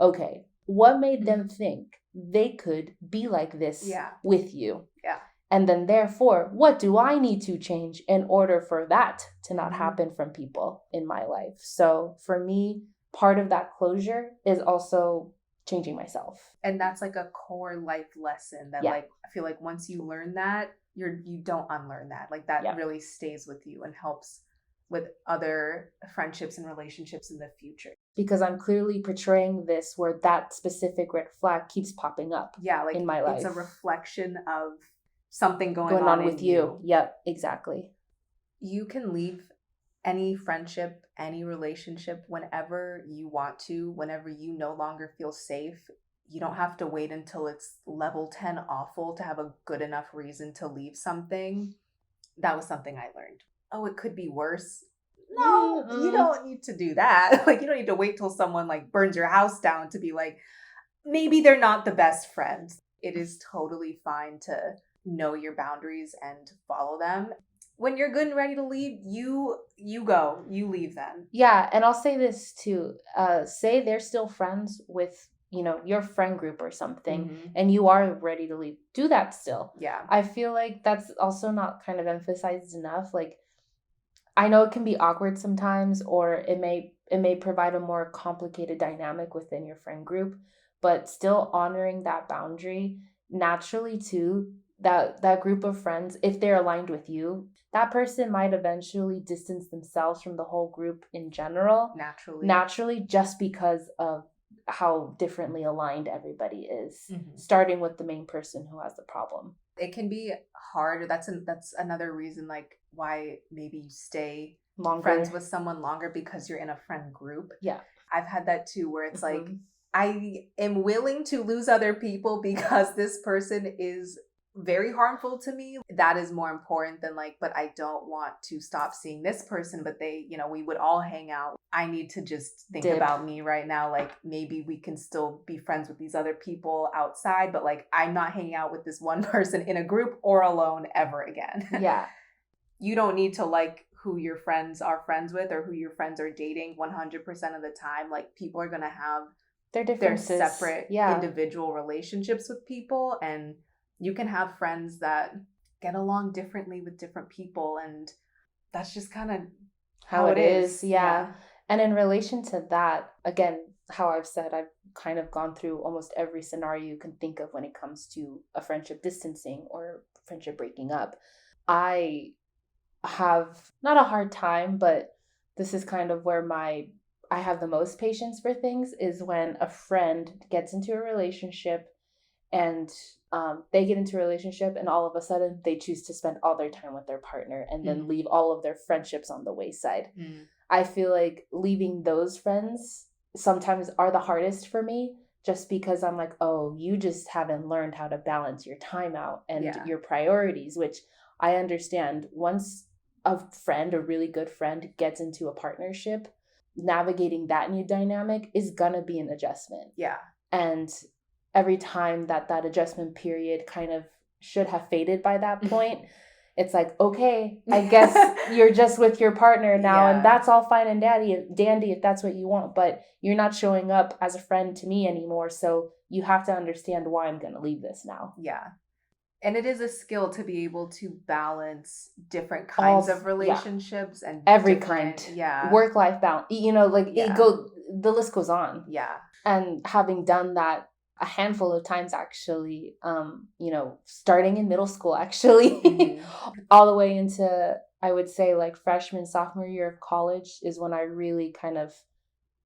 okay, what made them think they could be like this with you? Yeah. And then therefore, what do I need to change in order for that to not happen from people in my life? So for me, part of that closure is also changing myself. And that's like a core life lesson that like, I feel like once you learn that, you don't unlearn that. Like that really stays with you and helps with other friendships and relationships in the future. Because I'm clearly portraying this where that specific red flag keeps popping up like in my life. It's a reflection of something going on with you. Yep, exactly. You can leave any friendship, any relationship whenever you want to, whenever you no longer feel safe. you don't have to wait until it's level 10 awful to have a good enough reason to leave something. That was something I learned. Oh, it could be worse. No, you don't need to do that. Like, you don't need to wait till someone like burns your house down to be like, maybe they're not the best friends. It is totally fine to know your boundaries and follow them. When you're good and ready to leave, you go, you leave them. Yeah, and I'll say this too. Say they're still friends with, you know, your friend group or something, and you are ready to leave. Do that still. Yeah. I feel like that's also not kind of emphasized enough. Like, I know it can be awkward sometimes, or it may provide a more complicated dynamic within your friend group, but still honoring that boundary naturally too. That group of friends, if they're aligned with you, that person might eventually distance themselves from the whole group in general. Naturally, just because of how differently aligned everybody is, starting with the main person who has the problem. It can be hard. That's another reason, like, why maybe you stay friends with someone longer, because you're in a friend group. Yeah. I've had that too, where it's like, I am willing to lose other people because this person is very harmful to me. That is more important than like, but I don't want to stop seeing this person, but they, you know, we would all hang out. I need to just think about me right now. Like, maybe we can still be friends with these other people outside, but like, I'm not hanging out with this one person in a group or alone ever again. Yeah. You don't need to like who your friends are friends with or who your friends are dating 100% of the time. Like, people are going to have their separate individual relationships with people, and you can have friends that get along differently with different people, and that's just kind of how it is. Yeah. And in relation to that, again, how I've said, I've kind of gone through almost every scenario you can think of when it comes to a friendship distancing or friendship breaking up. I have not a hard time, but this is kind of where I have the most patience for things, is when a friend gets into a relationship and they get into a relationship and all of a sudden they choose to spend all their time with their partner and then leave all of their friendships on the wayside. I feel like leaving those friends sometimes are the hardest for me, just because I'm like, oh, you just haven't learned how to balance your time out and your priorities, which I understand. Once a really good friend gets into a partnership, navigating that new dynamic is gonna be an adjustment. Yeah. And every time that adjustment period kind of should have faded by that point, it's like, okay, I guess you're just with your partner now, and that's all fine and dandy if that's what you want, but you're not showing up as a friend to me anymore, so you have to understand why I'm going to leave this now. Yeah. And it is a skill to be able to balance different kinds of relationships and every kind. Yeah. Work-life balance. You know, like the list goes on. Yeah. And having done that a handful of times, actually, you know, starting in middle school, actually, all the way into, I would say, like freshman, sophomore year of college is when I really kind of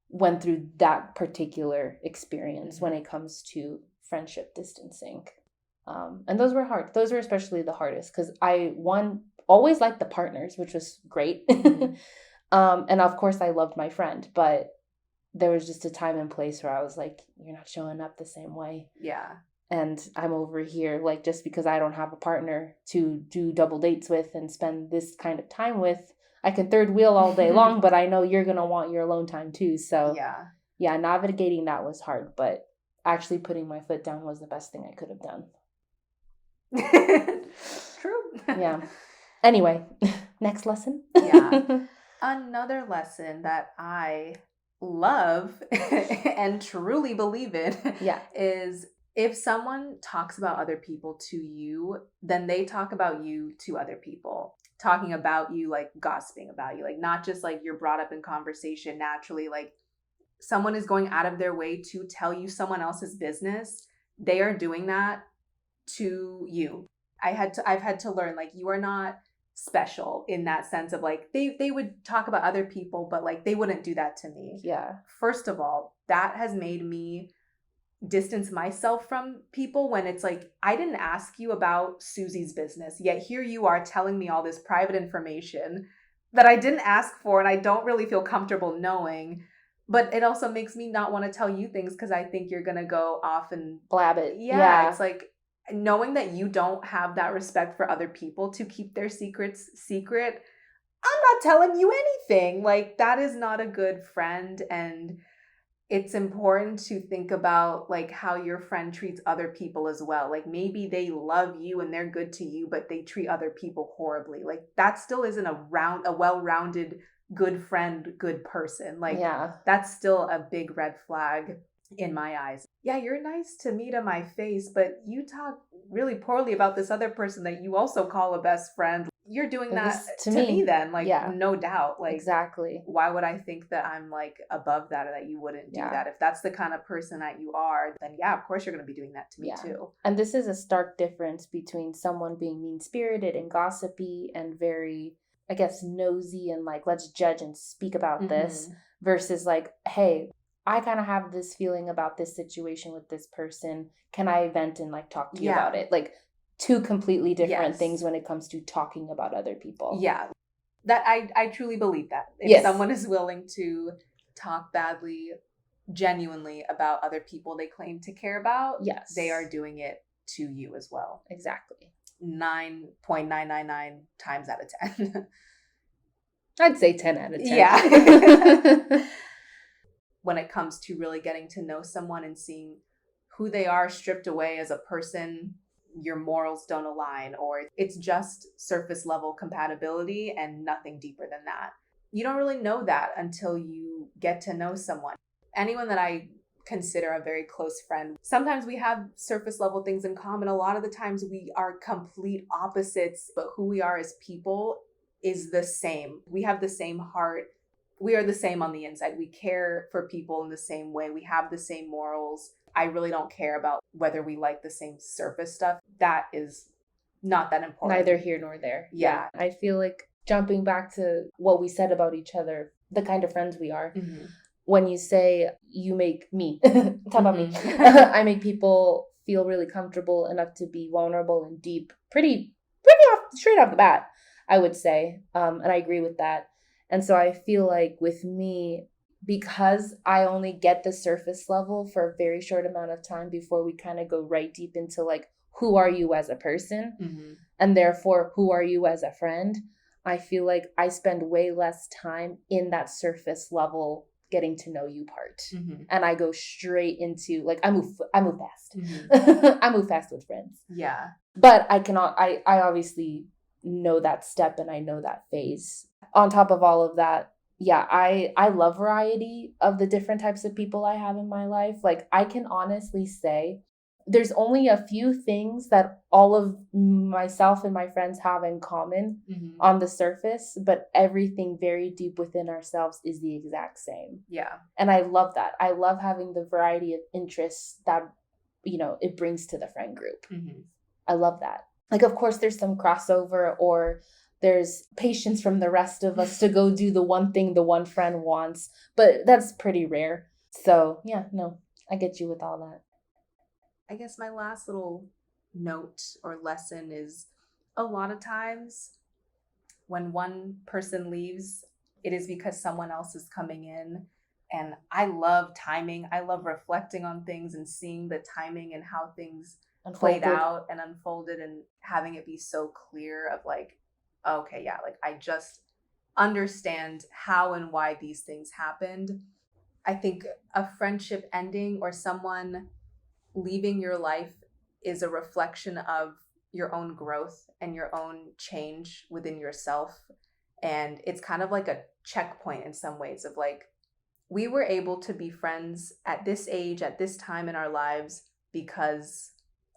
went through that particular experience when it comes to friendship distancing. And those were hard. Those were especially the hardest because I always liked the partners, which was great. And of course I loved my friend, but there was just a time and place where I was like, you're not showing up the same way. Yeah. And I'm over here, like, just because I don't have a partner to do double dates with and spend this kind of time with, I can third wheel all day long, but I know you're going to want your alone time too. So yeah, navigating that was hard, but actually putting my foot down was the best thing I could have done. True. Yeah. Anyway, next lesson. Yeah. Another lesson that I love and truly believe in is if someone talks about other people to you, then they talk about you to other people. Talking about you, like gossiping about you, like not just like you're brought up in conversation naturally, like someone is going out of their way to tell you someone else's business. They are doing that to you. I've had to learn, like, you are not special in that sense of like they would talk about other people, but like they wouldn't do that to me. Yeah. First of all, that has made me distance myself from people when it's like, I didn't ask you about Susie's business, yet here you are telling me all this private information that I didn't ask for and I don't really feel comfortable knowing. But it also makes me not want to tell you things because I think you're going to go off and blab it. Yeah. It's like knowing that you don't have that respect for other people to keep their secrets secret. I'm not telling you anything. Like, that is not a good friend. And it's important to think about like how your friend treats other people as well. Like, maybe they love you and they're good to you, but they treat other people horribly. Like, that still isn't a well-rounded, good friend, good person. Like, that's still a big red flag in my eyes. Yeah, you're nice to me to my face, but you talk really poorly about this other person that you also call a best friend. You're doing that to me then, like, no doubt. Like, exactly. Why would I think that I'm like above that or that you wouldn't do that? If that's the kind of person that you are, then of course you're going to be doing that to me too. And this is a stark difference between someone being mean-spirited and gossipy and very, I guess, nosy and like, let's judge and speak about this versus like, hey, I kind of have this feeling about this situation with this person. Can I vent and like talk to you about it? Like, two completely different things when it comes to talking about other people. Yeah. That I truly believe that. If someone is willing to talk badly, genuinely about other people they claim to care about, they are doing it to you as well. Exactly. 9.999 times out of 10. I'd say 10 out of 10. Yeah. When it comes to really getting to know someone and seeing who they are stripped away as a person, your morals don't align, or it's just surface level compatibility and nothing deeper than that. You don't really know that until you get to know someone. Anyone that I consider a very close friend, sometimes we have surface level things in common. A lot of the times we are complete opposites, but who we are as people is the same. We have the same heart. We are the same on the inside. We care for people in the same way. We have the same morals. I really don't care about whether we like the same surface stuff. That is not that important. Neither here nor there. Yeah. I feel like jumping back to what we said about each other, the kind of friends we are, when you say you make me, talk about me, I make people feel really comfortable enough to be vulnerable and deep, pretty straight off the bat, I would say. And I agree with that. And so I feel like with me, because I only get the surface level for a very short amount of time before we kind of go right deep into like, who are you as a person? And therefore, who are you as a friend? I feel like I spend way less time in that surface level getting to know you part. And I go straight into like, I move fast. I move fast with friends. Yeah. But I obviously know that step and I know that phase. On top of all of that, I love variety of the different types of people I have in my life. Like, I can honestly say there's only a few things that all of myself and my friends have in common on the surface, but everything very deep within ourselves is the exact same. Yeah. And I love that. I love having the variety of interests that, it brings to the friend group. I love that. Like, of course, there's some crossover or there's patience from the rest of us to go do the one thing the one friend wants, but that's pretty rare. So I get you with all that. I guess my last little note or lesson is a lot of times when one person leaves, it is because someone else is coming in. And I love timing. I love reflecting on things and seeing the timing and how things played out and unfolded and having it be so clear of like, okay, like I just understand how and why these things happened. I think a friendship ending or someone leaving your life is a reflection of your own growth and your own change within yourself. And it's kind of like a checkpoint in some ways of like, we were able to be friends at this age, at this time in our lives, because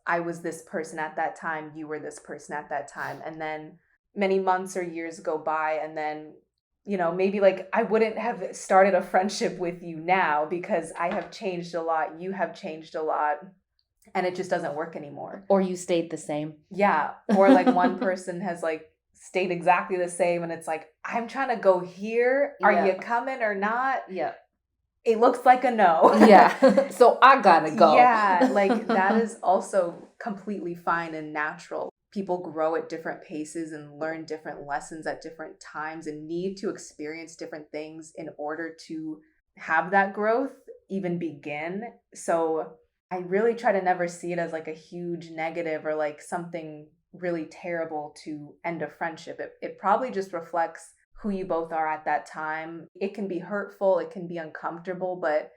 I was this person at that time, you were this person at that time. And then many months or years go by, and then, maybe like I wouldn't have started a friendship with you now because I have changed a lot, you have changed a lot, and it just doesn't work anymore. Or you stayed the same. Yeah. Or like one person has like stayed exactly the same, and it's like, I'm trying to go here. Are you coming or not? Yeah. It looks like a no. Yeah. So I gotta go. Yeah. Like that is also completely fine and natural. People grow at different paces and learn different lessons at different times and need to experience different things in order to have that growth even begin. So I really try to never see it as like a huge negative or like something really terrible to end a friendship. It probably just reflects who you both are at that time. It can be hurtful, it can be uncomfortable, but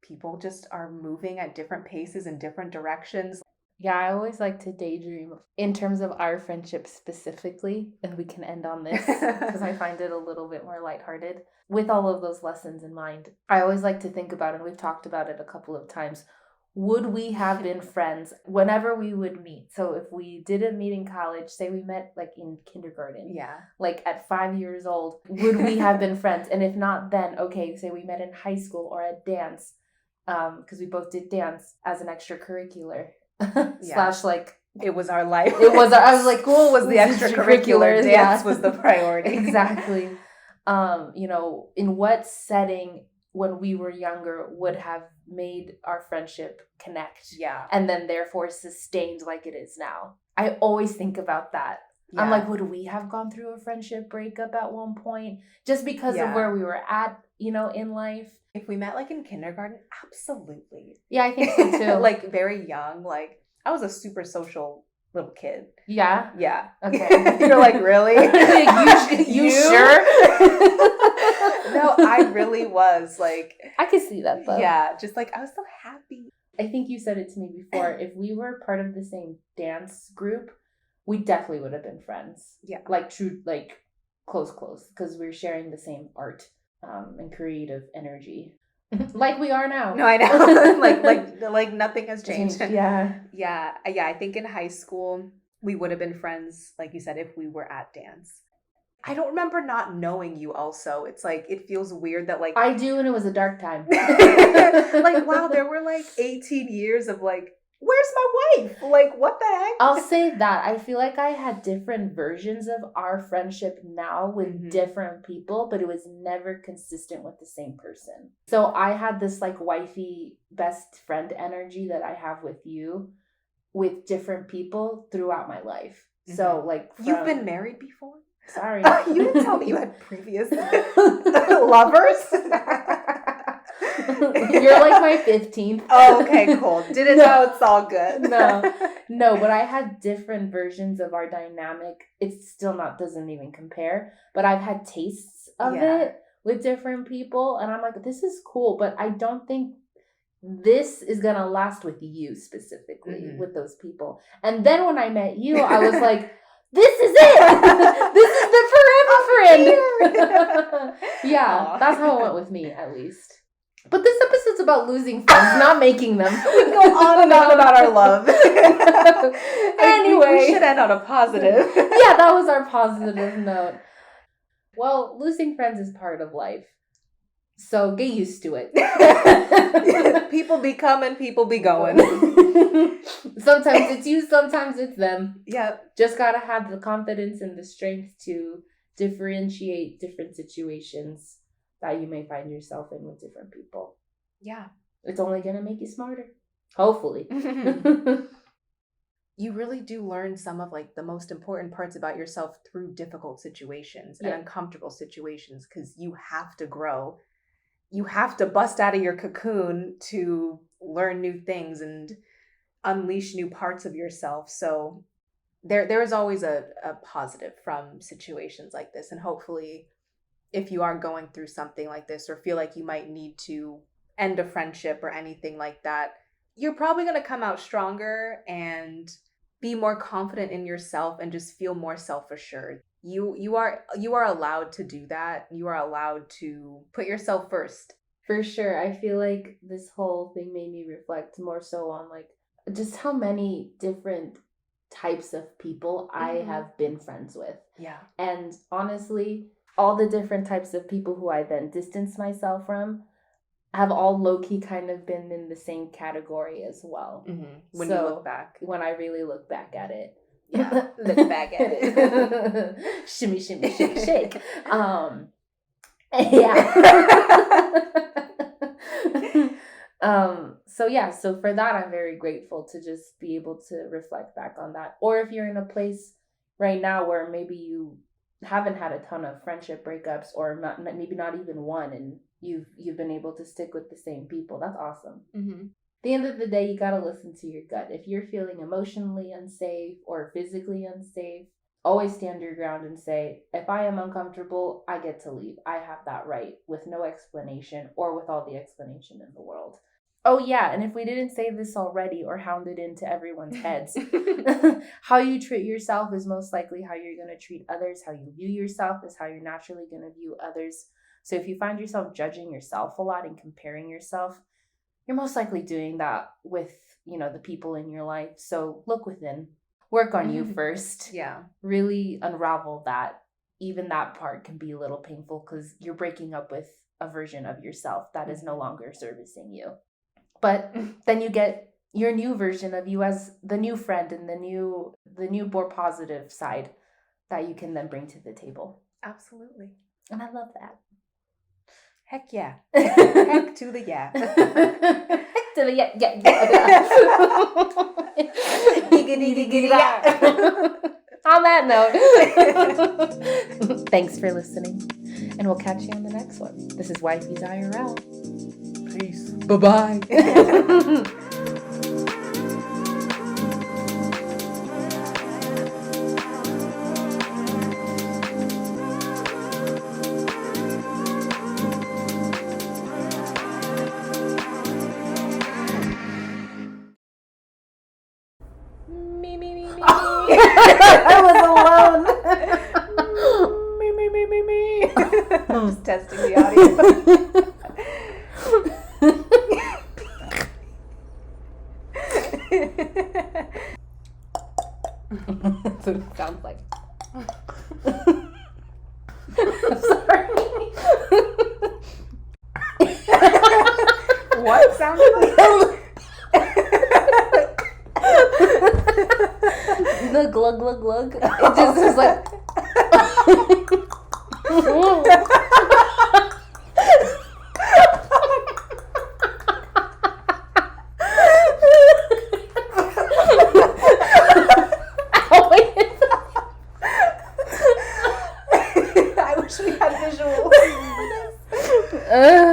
people just are moving at different paces in different directions. Yeah, I always like to daydream in terms of our friendship specifically, and we can end on this because I find it a little bit more lighthearted. With all of those lessons in mind, I always like to think about, and we've talked about it a couple of times, would we have been friends whenever we would meet? So if we didn't meet in college, say we met like in kindergarten, like at 5 years old, would we have been friends? And if not, then okay, say we met in high school or at dance, because we both did dance as an extracurricular. Slash like it was our life. I was like, school was the extracurricular, dance was the priority. Exactly. In what setting when we were younger would have made our friendship connect, and then therefore sustained like it is now? I always think about that. I'm like, would we have gone through a friendship breakup at one point just because of where we were at, in life? If we met like in kindergarten, absolutely. Yeah, I think so too. Like very young. Like I was a super social little kid. Yeah? Yeah. Okay. You're like, really? you sure? No, I really was like. I could see that though. Yeah, just like I was so happy. I think you said it to me before. If we were part of the same dance group, we definitely would have been friends. Yeah. Like true, like close, because we're sharing the same art. And creative energy, like we are now. No, I know. like nothing has changed. Yeah. I think in high school we would have been friends, like you said, if we were at dance. I don't remember not knowing you. Also, it's like it feels weird that like I do, and it was a dark time. Like wow, there were like 18 years of like. Where's my wife? Like, what the heck? I'll say that. I feel like I had different versions of our friendship now with different people, but it was never consistent with the same person. So I had this like wifey best friend energy that I have with you with different people throughout my life. So like you've been married before? Sorry. You didn't tell me you had previous lovers? You're like my 15th. Oh, okay, cool. Didn't know, it's all good. No, but I had different versions of our dynamic. It's still doesn't even compare, but I've had tastes of it with different people, and I'm like, this is cool, but I don't think this is gonna last with you specifically, with those people. And then when I met you, I was like, this is it! This is the forever friend! Yeah, that's how it went with me, at least. But this episode's about losing friends, not making them. We go on and on about our love. Anyway. We should end on a positive. Yeah, that was our positive note. Well, losing friends is part of life. So get used to it. People be coming, people be going. Sometimes it's you, sometimes it's them. Yeah. Just gotta have the confidence and the strength to differentiate different situations that you may find yourself in with different people. Yeah. It's only going to make you smarter. Hopefully. You really do learn some of like the most important parts about yourself through difficult situations and uncomfortable situations, because you have to grow. You have to bust out of your cocoon to learn new things and unleash new parts of yourself. So there is always a positive from situations like this. And hopefully, if you are going through something like this or feel like you might need to end a friendship or anything like that, you're probably going to come out stronger and be more confident in yourself and just feel more self-assured. You are allowed to do that. You are allowed to put yourself first. For sure. I feel like this whole thing made me reflect more so on like just how many different types of people I have been friends with. Yeah. And honestly, all the different types of people who I then distanced myself from have all low-key kind of been in the same category as well. When you look back. When I really look back at it. Yeah, look back at it. Shimmy, shimmy, shake, shake. Yeah. So for that, I'm very grateful to just be able to reflect back on that. Or if you're in a place right now where maybe you haven't had a ton of friendship breakups, or maybe not even one, and you've been able to stick with the same people. That's awesome. Mm-hmm. At the end of the day, you got to listen to your gut. If you're feeling emotionally unsafe or physically unsafe, always stand your ground and say, if I am uncomfortable, I get to leave. I have that right, with no explanation, or with all the explanation in the world. Oh yeah, and if we didn't say this already or hound it into everyone's heads, how you treat yourself is most likely how you're going to treat others. How you view yourself is how you're naturally going to view others. So if you find yourself judging yourself a lot and comparing yourself, you're most likely doing that with, the people in your life. So look within. Work on you first. Yeah. Really unravel that. Even that part can be a little painful because you're breaking up with a version of yourself that is no longer servicing you. But then you get your new version of you as the new friend and the new more positive side that you can then bring to the table. Absolutely. And I love that. Heck yeah. Heck to the yeah. Heck to the yeah. On that note, thanks for listening, and we'll catch you on the next one. This is Wifeys IRL. Peace. Bye-bye. Me. I was alone. Me. I'm just testing the audio. That's what it sounds like. I'm sorry. What sounded like that? The glug glug glug. It just is like. I wish we had visuals for this.